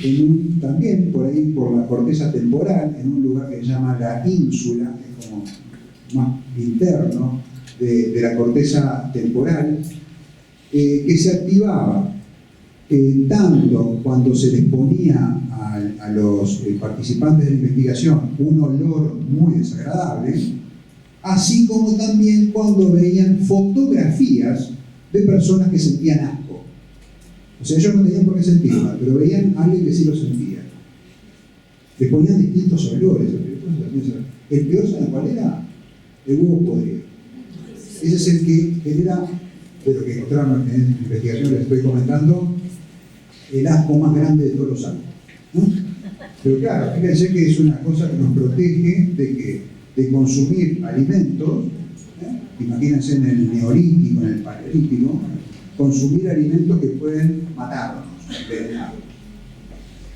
también por ahí, por la corteza temporal, en un lugar que se llama la ínsula, que es como más interno de la corteza temporal, que se activaba tanto cuando se les ponía a los participantes de la investigación un olor muy desagradable, así como también cuando veían fotografías de personas que sentían asco. O sea, ellos no tenían por qué sentirlo, pero veían a alguien que sí lo sentía. Les ponían distintos olores. El peor, ¿saben cuál era? El huevo podrido. Ese es el que genera, de lo que encontraron en la investigación, les estoy comentando, el asco más grande de todos los ascos, ¿no? Pero claro, fíjense que es una cosa que nos protege de consumir alimentos, imagínense en el neolítico, en el paleolítico, consumir alimentos que pueden matarnos, envenenarnos.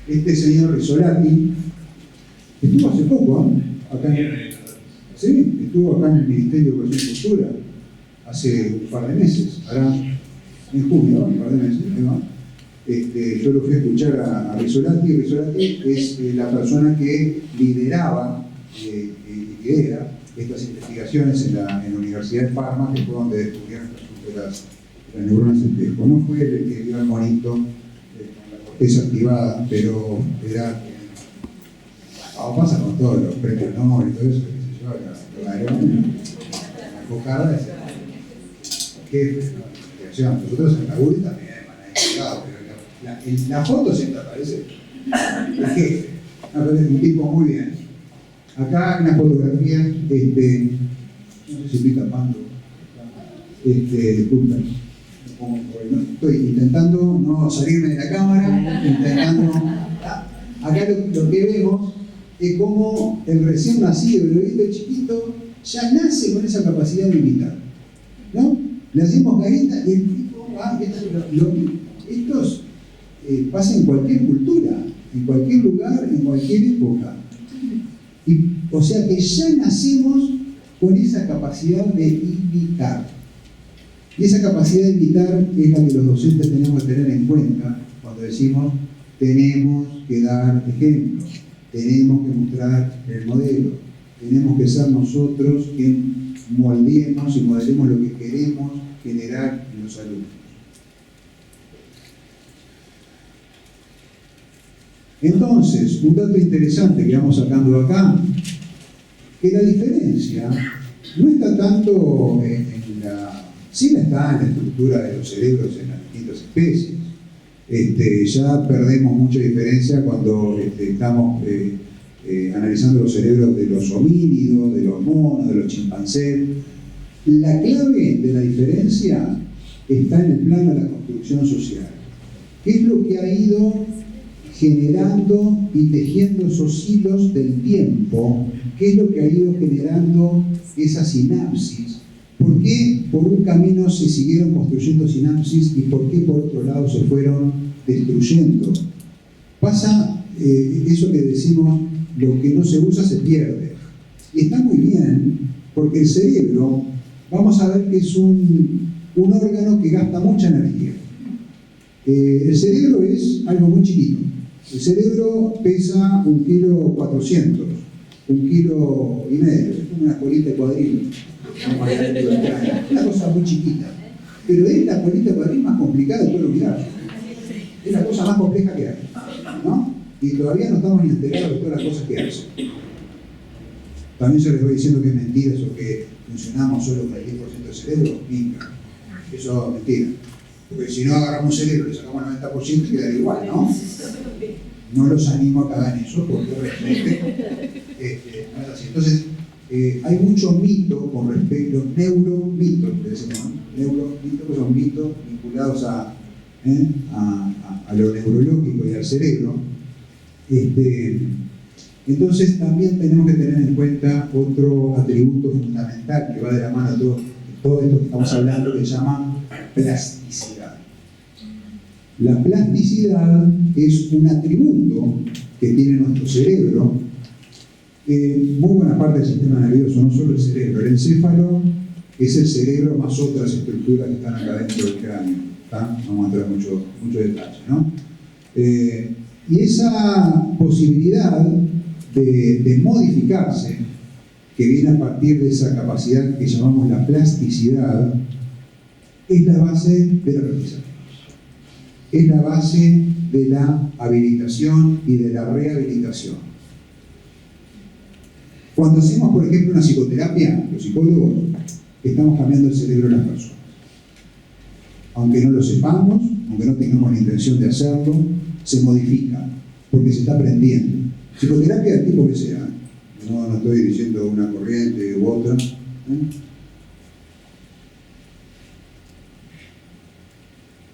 Este señor Rizzolatti estuvo hace poco, acá estuvo acá en el Ministerio de Educación y Cultura hace un par de meses, ahora en junio, un par de meses, ¿no? Yo lo fui a escuchar a Rizzolatti. Rizzolatti es la persona que lideraba y lidera estas investigaciones en la Universidad de Parma, que fue donde descubrieron las neuronas espejo. No fue el que vio el monito con la corteza activada, pero era pasa con todos los premios Nobel y todo eso, la cocarda es qué investigación. Nosotros en la URI también pero la foto siempre aparece el jefe, un tipo muy bien. Acá una fotografía, no sé si estoy tapando, disculpen, estoy intentando no salirme de la cámara, acá lo que vemos es como el recién nacido, el bebito chiquito, ya nace con esa capacidad de imitar, ¿no? Le hacemos carita y el tipo va, estos pasa en cualquier cultura, en cualquier lugar, en cualquier época. O sea que ya nacemos con esa capacidad de imitar. Y esa capacidad de imitar es la que los docentes tenemos que tener en cuenta cuando decimos tenemos que dar ejemplos, tenemos que mostrar el modelo, tenemos que ser nosotros quien moldeemos y modelemos lo que queremos generar en los alumnos. Entonces, un dato interesante que vamos sacando acá, que la diferencia no está tanto sí está en la estructura de los cerebros en las distintas especies. Ya perdemos mucha diferencia cuando estamos analizando los cerebros de los homínidos, de los monos, de los chimpancés. La clave de la diferencia está en el plano de la construcción social. ¿Qué es lo que ha ido generando y tejiendo esos hilos del tiempo? ¿Qué es lo que ha ido generando esa sinapsis? ¿Por qué por un camino se siguieron construyendo sinapsis y por qué por otro lado se fueron destruyendo? Pasa eso que decimos, lo que no se usa se pierde. Y está muy bien, porque el cerebro, vamos a ver que es un órgano que gasta mucha energía. El cerebro es algo muy chiquito. El cerebro pesa 1,4 kilos, 1,5 kilos, es como una colita de cuadril, una cosa muy chiquita, pero es la colita de cuadril más complicada de todo el universo, es la cosa más compleja que hay, ¿no? Y todavía no estamos ni enterados de todas las cosas que hace. También se les voy diciendo que es mentira eso que funcionamos solo con el 10% del cerebro, nunca, eso es mentira. Porque si no agarramos un cerebro y le sacamos el 90% quedaría igual, ¿no? No los animo a que hagan eso porque realmente no es así. Entonces, hay mucho mito con respecto, neuromitos, que son mitos vinculados a lo neurológico y al cerebro, Entonces también tenemos que tener en cuenta otro atributo fundamental que va de la mano de todo esto que estamos hablando, que se llama plasticidad. La plasticidad es un atributo que tiene nuestro cerebro. Muy buena parte del sistema nervioso, no solo el cerebro. El encéfalo es el cerebro más otras estructuras que están acá dentro del cráneo. ¿Tá? No vamos a entrar mucho detalle, ¿no? Y esa posibilidad de modificarse, que viene a partir de esa capacidad que llamamos la plasticidad, es la base del aprendizaje. Es la base de la habilitación y de la rehabilitación. Cuando hacemos, por ejemplo, una psicoterapia, los psicólogos estamos cambiando el cerebro de las personas. Aunque no lo sepamos, aunque no tengamos la intención de hacerlo, se modifica, porque se está aprendiendo. Psicoterapia del tipo que sea. No estoy diciendo una corriente u otra.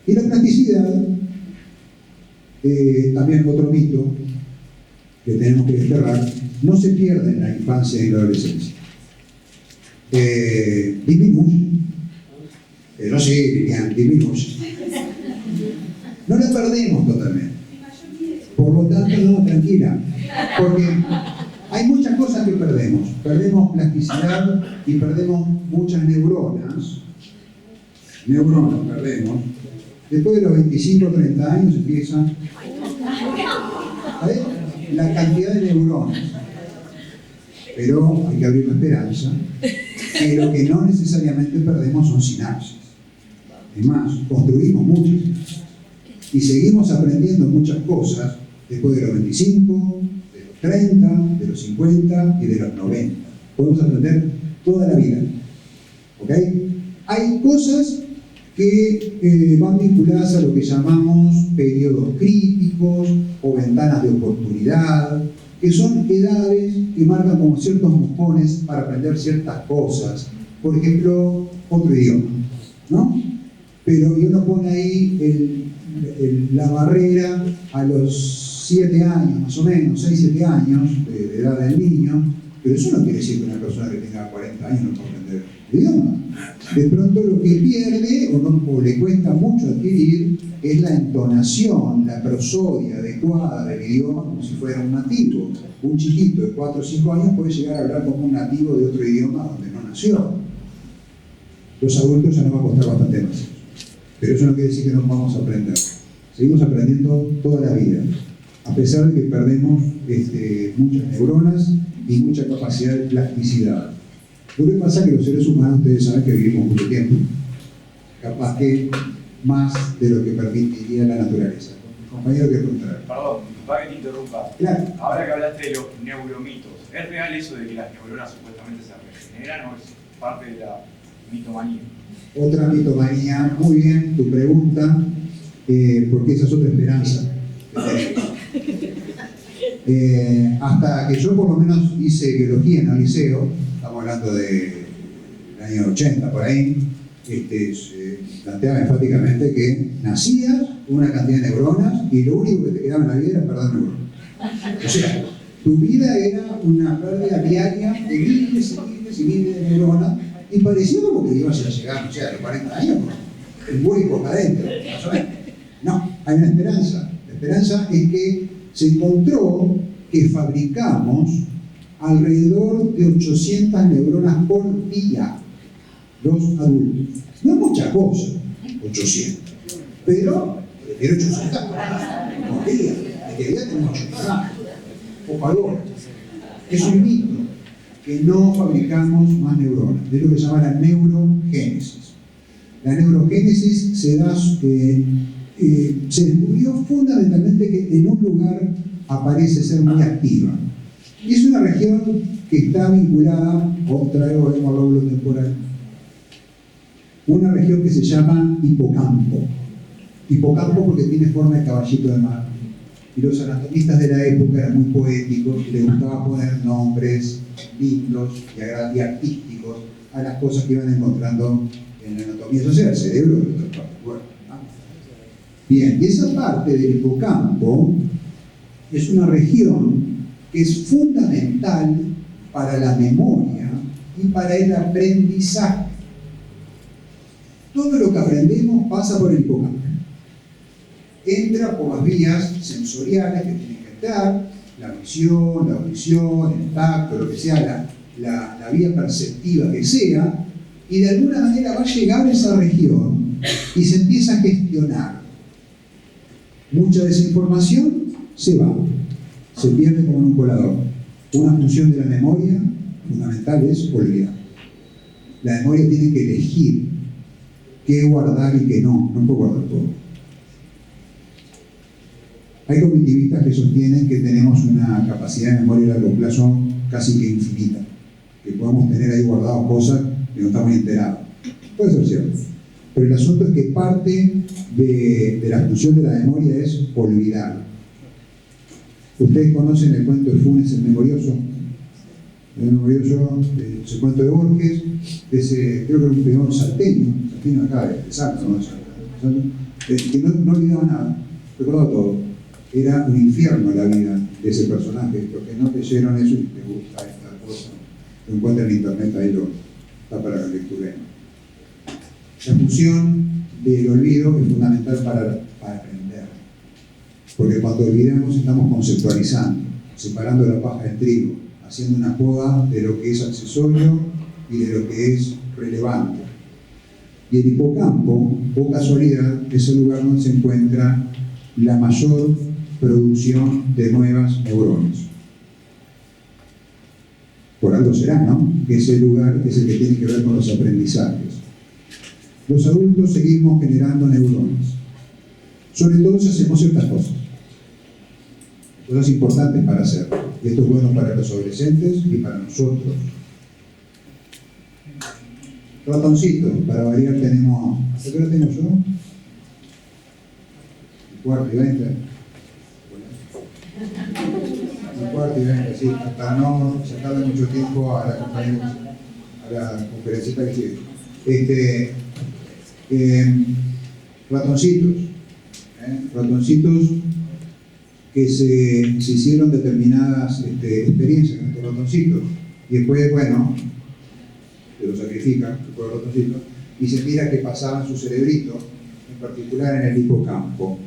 Y la plasticidad, también otro mito que tenemos que desterrar, no se pierde en la infancia y la adolescencia. Disminuye. Pero sí, Lilian, disminuye. No la perdemos totalmente. Por lo tanto, no, tranquila. Porque hay muchas cosas que perdemos. Perdemos plasticidad y perdemos muchas neuronas. Neuronas perdemos. Después de los 25 o 30 años empieza la cantidad de neuronas. Pero hay que abrir la esperanza. Que lo que no necesariamente perdemos son sinapsis. Es más, construimos muchas. Y seguimos aprendiendo muchas cosas después de los 25, de los 30, de los 50 y de los 90. Podemos aprender toda la vida. ¿Ok? Hay cosas que van vinculadas a lo que llamamos periodos críticos o ventanas de oportunidad, que son edades que marcan como ciertos mojones para aprender ciertas cosas. Por ejemplo, otro idioma, ¿no? Pero uno pone ahí la barrera a los 7 años, más o menos, 6-7 años de edad del niño, pero eso no quiere decir que una persona que tenga 40 años no pueda aprender el idioma. De pronto lo que pierde o le cuesta mucho adquirir es la entonación, la prosodia adecuada del idioma como si fuera un nativo. Un chiquito de 4 o 5 años puede llegar a hablar como un nativo de otro idioma donde no nació. Los adultos ya nos va a costar bastante más. Pero eso no quiere decir que no vamos a aprender. Seguimos aprendiendo toda la vida, a pesar de que perdemos muchas neuronas y mucha capacidad de plasticidad. Lo que pasa es que los seres humanos, ustedes saben que vivimos mucho tiempo, capaz que más de lo que permitiría la naturaleza. Compañero, ¿qué preguntar? Perdón, para que te interrumpa. Claro. Ahora que hablaste de los neuromitos, ¿es real eso de que las neuronas supuestamente se regeneran o es parte de la mitomanía? Otra mitomanía, muy bien tu pregunta, porque esa es otra esperanza que tenemos. Hasta que yo por lo menos hice biología en el liceo, estamos hablando del año 80 por ahí, se planteaba enfáticamente que nacías con una cantidad de neuronas y lo único que te quedaba en la vida era perder neuronas. O sea, tu vida era una pérdida diaria de miles y miles y miles de neuronas y parecía como que ibas a llegar, no sé, a los 40 años con el hueco acá adentro, más o menos. No, hay una esperanza. La esperanza es que se encontró que fabricamos alrededor de 800 neuronas por día los adultos. No es mucha cosa, 800. Pero, prefiero 800 por día. De que día tenemos 800 más. O valor. Es un mito que no fabricamos más neuronas. Es lo que se llama la neurogénesis. La neurogénesis se descubrió fundamentalmente que en un lugar aparece ser muy activa. Y es una región que está vinculada, otra vez volvemos al lóbulo temporal, una región que se llama hipocampo. Hipocampo porque tiene forma de caballito de mar. Y los anatomistas de la época eran muy poéticos, les gustaba poner nombres lindos y artísticos a las cosas que iban encontrando en la anatomía, o sea, el cerebro de otras partes. Bueno, ¿no? Bien, y esa parte del hipocampo es una región que es fundamental para la memoria y para el aprendizaje. Todo lo que aprendemos pasa por el hipocampo. Entra por las vías sensoriales que tienen que estar, la visión, la audición, el tacto, lo que sea, la vía perceptiva que sea, y de alguna manera va a llegar a esa región y se empieza a gestionar. Mucha de esa información se va, se pierde como en un colador. Una función de la memoria fundamental es olvidar. La memoria tiene que elegir qué guardar y qué no puede guardar todo. Hay cognitivistas que sostienen que tenemos una capacidad de memoria a largo plazo casi que infinita, que podemos tener ahí guardadas cosas que no estamos enterados. Puede ser cierto, pero el asunto es que parte de la función de la memoria es olvidar. Ustedes conocen el cuento de Funes, el memorioso. El memorioso, ese cuento de Borges, creo que era un peón salteño acá, de Salto, ¿no? Que no olvidaba nada, recordaba todo. Era un infierno la vida de ese personaje. Los que no leyeron eso y les gusta esta cosa, lo encuentran en internet, ahí está para la lectura. La función del olvido es fundamental para aprender. Porque cuando olvidamos estamos conceptualizando, separando la paja del trigo, haciendo una poda de lo que es accesorio y de lo que es relevante. Y el hipocampo, por casualidad, es el lugar donde se encuentra la mayor producción de nuevas neuronas. Por algo será, ¿no? Que ese lugar es el que tiene que ver con los aprendizajes. Los adultos seguimos generando neuronas, sobre todo si hacemos ciertas cosas importantes para hacer. Y esto es bueno para los adolescentes y para nosotros. Ratoncitos, para variar tenemos... ¿Hasta qué hora tengo yo? 4:20. 4:20, sí, para no sacarle mucho tiempo a la compañera, a la conferencista que sigue. Ratoncitos que se hicieron determinadas experiencias con estos ratoncitos y después, bueno, se los sacrifican, los ratoncitos, y se mira qué pasaba en su cerebrito, en particular en el hipocampo.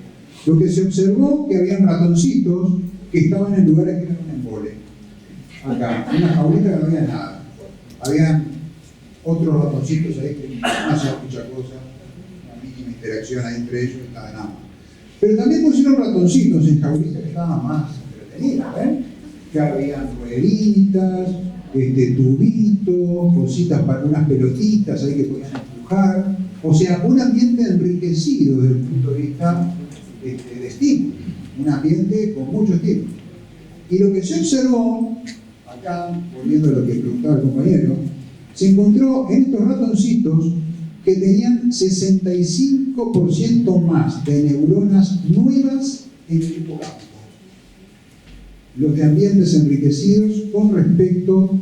Lo que se observó que habían ratoncitos que estaban en lugares que eran un embole. Acá, en una jaulita que no había nada. Habían otros ratoncitos ahí que no hacían mucha cosa, una mínima interacción ahí entre ellos, estaban nada más. Pero también pusieron ratoncitos en jaulitas que estaban más entretenidas, que habían rueditas, tubitos, cositas para unas pelotitas ahí que podían empujar. O sea, un ambiente enriquecido desde el punto de vista de estímulo, un ambiente con mucho estímulo. Y lo que se observó, acá, volviendo a lo que preguntaba el compañero, se encontró en estos ratoncitos que tenían 65% más de neuronas nuevas en el hipocampo. Los de ambientes enriquecidos con respecto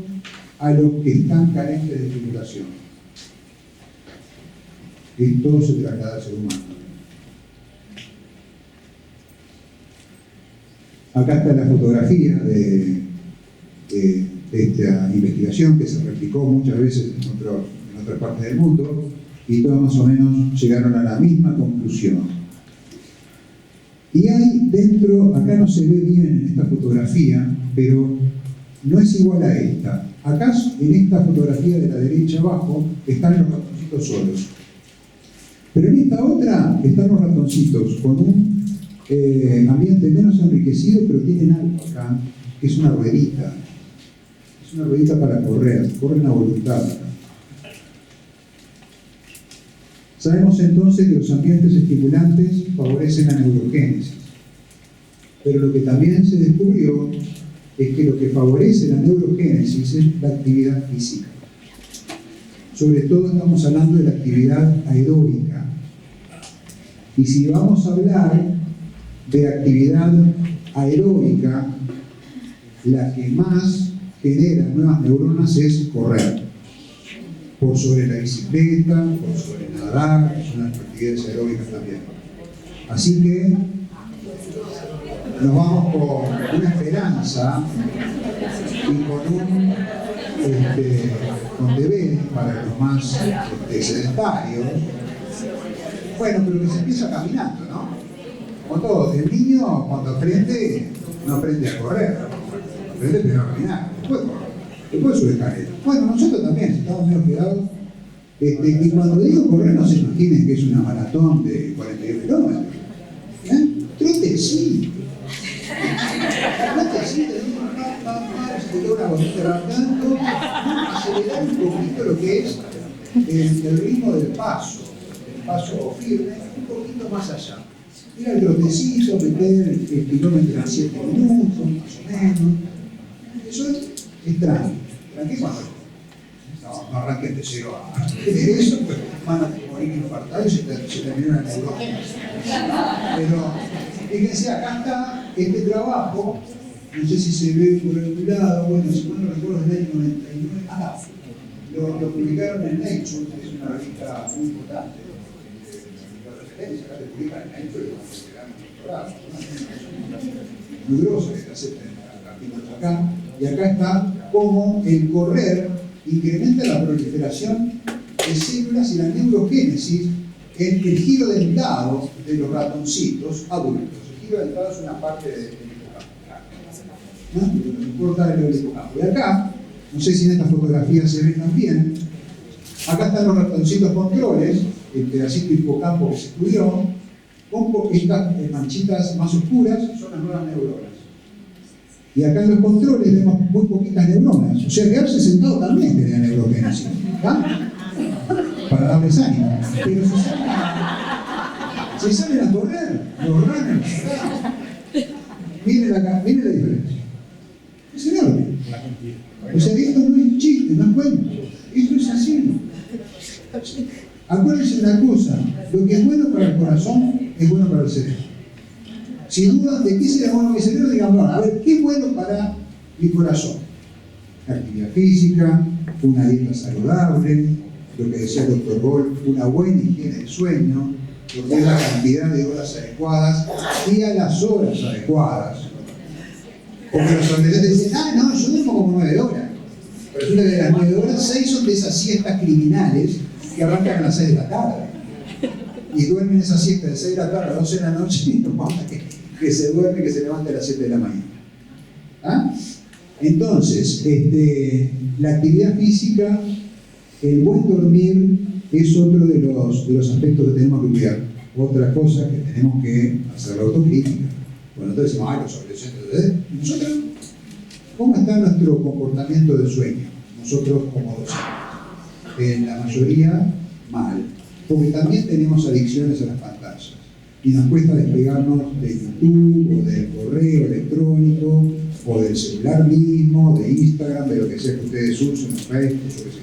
a los que están carentes de estimulación. Esto se traslada al ser humano. Acá está la fotografía de esta investigación que se replicó muchas veces en otras partes del mundo y todas más o menos llegaron a la misma conclusión. Y hay dentro, acá no se ve bien en esta fotografía, pero no es igual a esta. Acá en esta fotografía de la derecha abajo están los ratoncitos solos. Pero en esta otra están los ratoncitos con un ambiente menos enriquecido, pero tienen algo acá, que es una ruedita. Es una ruedita para correr, corren a voluntad acá. Sabemos entonces que los ambientes estimulantes favorecen la neurogénesis. Pero lo que también se descubrió es que lo que favorece la neurogénesis es la actividad física. Sobre todo estamos hablando de la actividad aeróbica. Y si vamos a hablar de actividad aeróbica, la que más genera nuevas neuronas es correr. Por sobre la bicicleta, por sobre nadar, que son las actividades aeróbicas también. Así que nos vamos con una esperanza y con deberes para los más sedentarios. Bueno, pero que se empieza caminando, ¿no? Como todo, el niño cuando aprende, no aprende a correr, aprende primero a caminar, después sube escalera. Bueno, nosotros también, estamos menos quedados. Y cuando digo correr, no se imaginen que es una maratón de 42 kilómetros. Trotecito. Trotecito, se logra tanto, acelerar un poquito lo que es el ritmo del paso firme, un poquito más allá. Ir al trotecito, meter el kilómetro en 7 minutos, más o menos. Eso es tranqui cuando no arranquen de cero a eso, pues van a morir infartados y se terminan la neurogénesis. Pero fíjense, acá está este trabajo, no sé si se ve por el lado, bueno, si no recuerdo, es del año 99, lo publicaron en Nature, que es una revista muy importante. Acá te publican en Nature y te dan un doctorado. Muy grosso que te acepten artículos acá. Y acá está cómo el correr incrementa la proliferación de células y la neurogénesis en el giro dentado de los ratoncitos adultos. El giro dentado es una parte del hipocampo. ¿No? Lo importa el hipocampo. Y acá, no sé si en esta fotografía se ve también, acá están los ratoncitos controles, el pedacito hipocampo que se estudió, con estas manchitas más oscuras son las nuevas neuronas. Y acá en los controles vemos muy poquitas neuronas. O sea, quedarse sentado también tenía neurogénesis. ¿Ah? Para darles ánimo. Pero se salen a correr, los runners. Miren la diferencia. Es enorme. O sea, esto no es chiste, no es cuento. Esto es así. Acuérdense de una cosa, lo que es bueno para el corazón es bueno para el cerebro. Si dudan de qué será bueno para mi cerebro, digan, bueno, a ver, ¿qué es bueno para mi corazón? Actividad física, una dieta saludable, lo que decía el doctor Gold, una buena higiene del sueño, lo que es la cantidad de horas adecuadas y a las horas adecuadas. Porque los adolescentes dicen, no, yo duermo como 9 horas. Pero resulta que de las 9 horas, 6 son de esas siestas criminales que arrancan a las 6 de la tarde. Y duermen esa siesta de 6 de la tarde a 12 de la noche y no pasa que se duerme y que se levante a las 7 de la mañana. ¿Ah? Entonces, la actividad física, el buen dormir es otro de los aspectos que tenemos que cuidar. Otra cosa que tenemos que hacer la autocrítica. Bueno, nosotros decimos, los adolescentes, ¿y nosotros? ¿Cómo está nuestro comportamiento de sueño? Nosotros como docentes. En la mayoría, mal. Porque también tenemos adicciones a las pantallas. Y nos cuesta despegarnos de YouTube, o del correo electrónico, o del celular mismo, de Instagram, de lo que sea que ustedes usen, los Facebook, yo qué sé.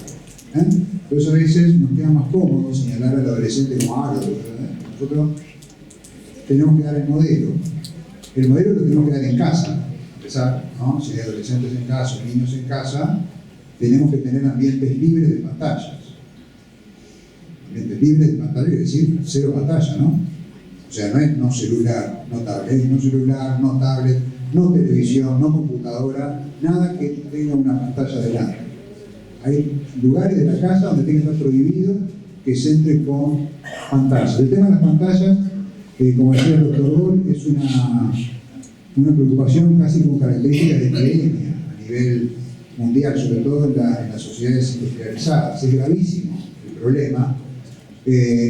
Entonces a veces nos queda más cómodo señalar al adolescente como nosotros tenemos que dar el modelo. El modelo lo tenemos que dar en casa. Empezar, ¿no? Si hay adolescentes en casa, niños en casa, tenemos que tener ambientes libres de pantallas. Ambientes libres de pantallas, es decir, cero pantalla, ¿no? O sea, no es no celular, no tablet, no televisión, no computadora, nada que tenga una pantalla delante. Hay lugares de la casa donde tiene que estar prohibido que se entre con pantallas. El tema de las pantallas, como decía el doctor Gold, es una preocupación casi con características de epidemia a nivel mundial, sobre todo en las sociedades industrializadas. Es gravísimo el problema,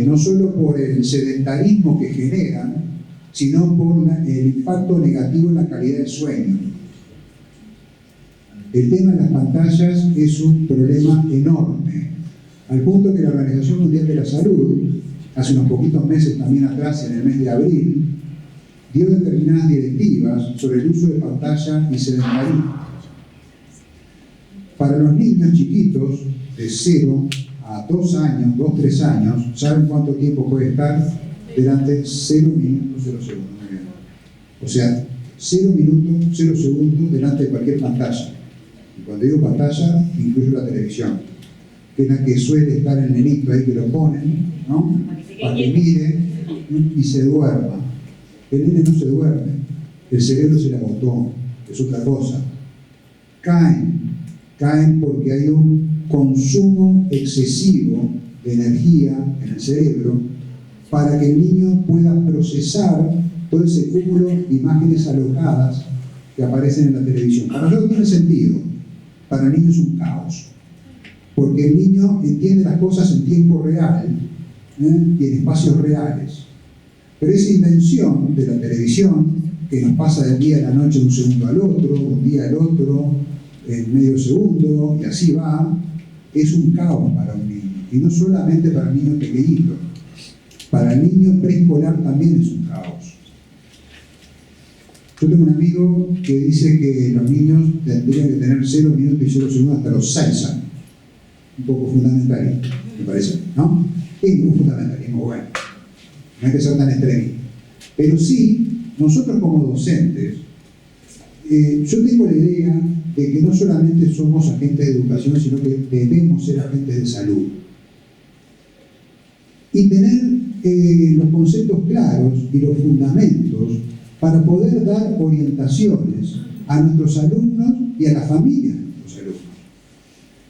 no solo por el sedentarismo que generan, sino por el impacto negativo en la calidad del sueño. El tema de las pantallas es un problema enorme, al punto que la Organización Mundial de la Salud, hace unos poquitos meses también atrás, en el mes de abril, dio determinadas directivas sobre el uso de pantalla y sedentarismo. Para los niños chiquitos, de 0 a 2 años, 2-3 años, ¿saben cuánto tiempo puede estar delante? 0 minutos, 0 segundos. O sea, 0 minutos, 0 segundos delante de cualquier pantalla. Y cuando digo pantalla, incluyo la televisión, que es la que suele estar el nenito ahí que lo ponen, ¿no? Para que mire y se duerma. El nene no se duerme. el cerebro se le agotó, es otra cosa. Caen porque hay un consumo excesivo de energía en el cerebro para que el niño pueda procesar todo ese cúmulo de imágenes alocadas que aparecen en la televisión. Para nosotros tiene sentido, para el niño es un caos, porque el niño entiende las cosas en tiempo real y en espacios reales. Pero esa invención de la televisión, que nos pasa del día a la noche de un segundo al otro, de un día al otro, en medio segundo, y así va, es un caos para un niño. Y no solamente para el niño pequeñito, para el niño preescolar también es un caos. Yo tengo un amigo que dice que los niños tendrían que tener 0 minutos y 0 segundos hasta los 6 años. Un poco fundamental, me parece, ¿no? Es muy fundamentalismo, bueno. No hay que ser tan extremista. Pero sí, nosotros como docentes, yo tengo la idea de que no solamente somos agentes de educación, sino que debemos ser agentes de salud. Y tener los conceptos claros y los fundamentos para poder dar orientaciones a nuestros alumnos y a las familias de nuestros alumnos.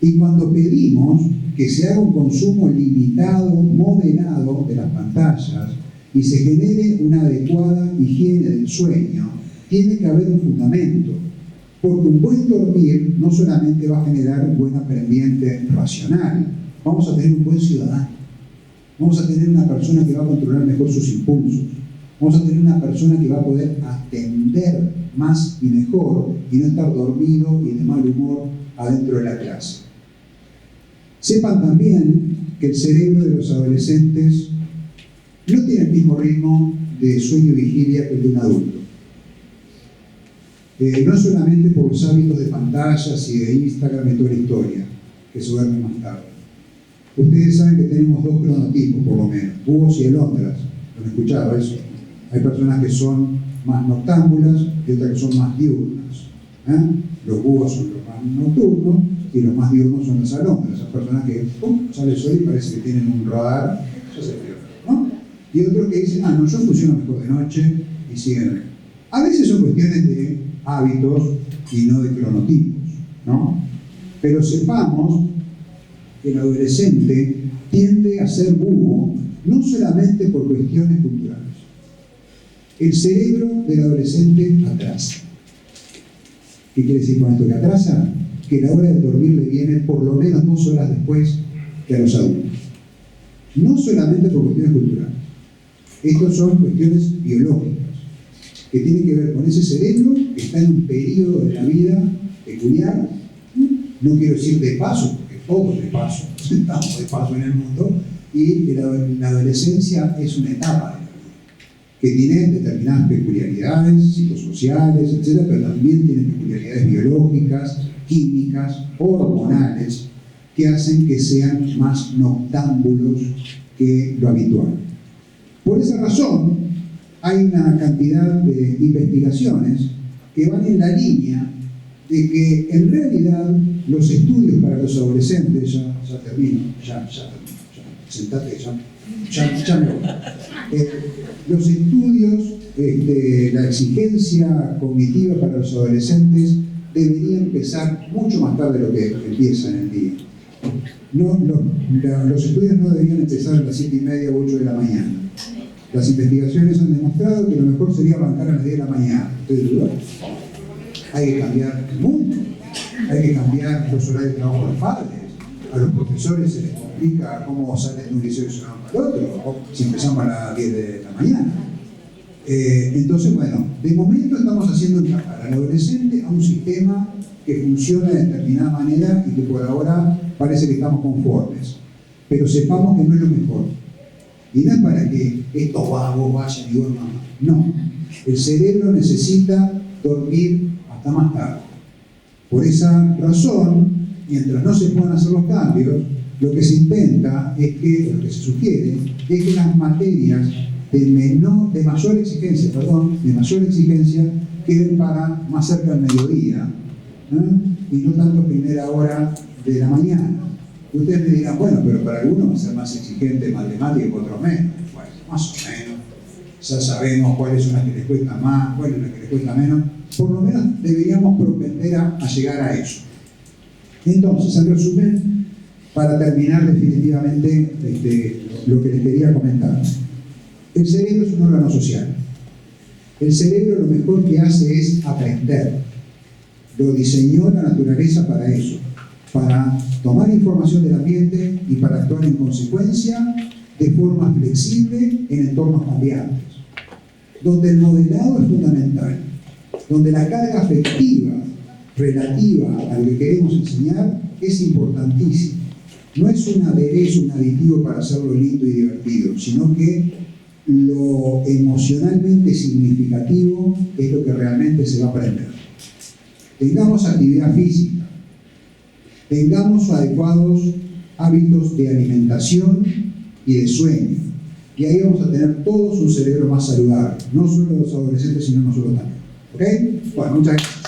Y cuando pedimos que se haga un consumo limitado, moderado de las pantallas y se genere una adecuada higiene del sueño, tiene que haber un fundamento, porque un buen dormir no solamente va a generar un buen aprendiente racional, vamos a tener un buen ciudadano, vamos a tener una persona que va a controlar mejor sus impulsos, vamos a tener una persona que va a poder atender más y mejor y no estar dormido y de mal humor adentro de la clase. Sepan también que el cerebro de los adolescentes no tiene el mismo ritmo de sueño y vigilia que el de un adulto. No solamente por los hábitos de pantallas y de Instagram y toda la historia, que se duermen más tarde. Ustedes saben que tenemos 2 cronotipos, por lo menos, búhos y alondras. ¿Han escuchado eso? Hay personas que son más noctámbulas y otras que son más diurnas. Los búhos son los más nocturnos y los más diurnos son las alondras. Esas personas que sale el sol y parece que tienen un radar, ya se frío, ¿no? Y otros que dicen, no, yo funciono mejor de noche y siguen. A veces son cuestiones de hábitos y no de cronotipos, ¿no? Pero sepamos que el adolescente tiende a ser búho no solamente por cuestiones culturales. El cerebro del adolescente atrasa. ¿Qué quiere decir con esto que atrasa? Que la hora de dormir le viene por lo menos 2 horas después que a los adultos. No solamente por cuestiones culturales. Estas son cuestiones biológicas que tienen que ver con ese cerebro que está en un periodo de la vida peculiar. No quiero decir de paso, porque todos de paso, estamos de paso en el mundo, y la adolescencia es una etapa de la vida que tiene determinadas peculiaridades psicosociales, etc., pero también tiene peculiaridades biológicas, químicas, hormonales, que hacen que sean más noctámbulos que lo habitual. Por esa razón, hay una cantidad de investigaciones que van en la línea de que en realidad los estudios para los adolescentes, ya termino, sentate, ya me voy. Los estudios, la exigencia cognitiva para los adolescentes debería empezar mucho más tarde de lo que empieza en el día. Los estudios no deberían empezar a las 7:30 o 8 de la mañana. Las investigaciones han demostrado que lo mejor sería arrancar a las 10 de la mañana. ¿Ustedes dudan? Hay que cambiar el mundo, hay que cambiar los horarios de trabajo de los padres. A los profesores se les complica cómo salen de un liceo y se van para el otro, o si empezamos a las 10 de la mañana. Entonces, bueno, de momento estamos haciendo encajar al adolescente a un sistema que funciona de determinada manera y que por ahora parece que estamos conformes. Pero sepamos que no es lo mejor. Y no es para que estos vagos vayan y duerman más. No. El cerebro necesita dormir hasta más tarde. Por esa razón, mientras no se puedan hacer los cambios, lo que se intenta es que, lo que se sugiere, es que las materias de mayor exigencia queden para más cerca del mediodía, y no tanto primera hora de la mañana. Y ustedes me dirán, bueno, pero para algunos va a ser más exigente matemática y para otros menos. Bueno, más o menos. ya sabemos cuáles son las que les cuesta más, cuáles son las que les cuesta menos. Por lo menos deberíamos propender a llegar a eso. Entonces, en resumen, para terminar definitivamente lo que les quería comentar. El cerebro es un órgano social. El cerebro lo mejor que hace es aprender. Lo diseñó la naturaleza para eso, para tomar información del ambiente y para actuar en consecuencia de forma flexible en entornos cambiantes, donde el modelado es fundamental, donde la carga afectiva relativa a lo que queremos enseñar es importantísima. No es un aderezo, un aditivo para hacerlo lindo y divertido, sino que lo emocionalmente significativo es lo que realmente se va a aprender. Tengamos actividad física, tengamos adecuados hábitos de alimentación y de sueño, y ahí vamos a tener todos un cerebro más saludable, no solo los adolescentes, sino nosotros también. ¿Ok? Bueno, muchas gracias.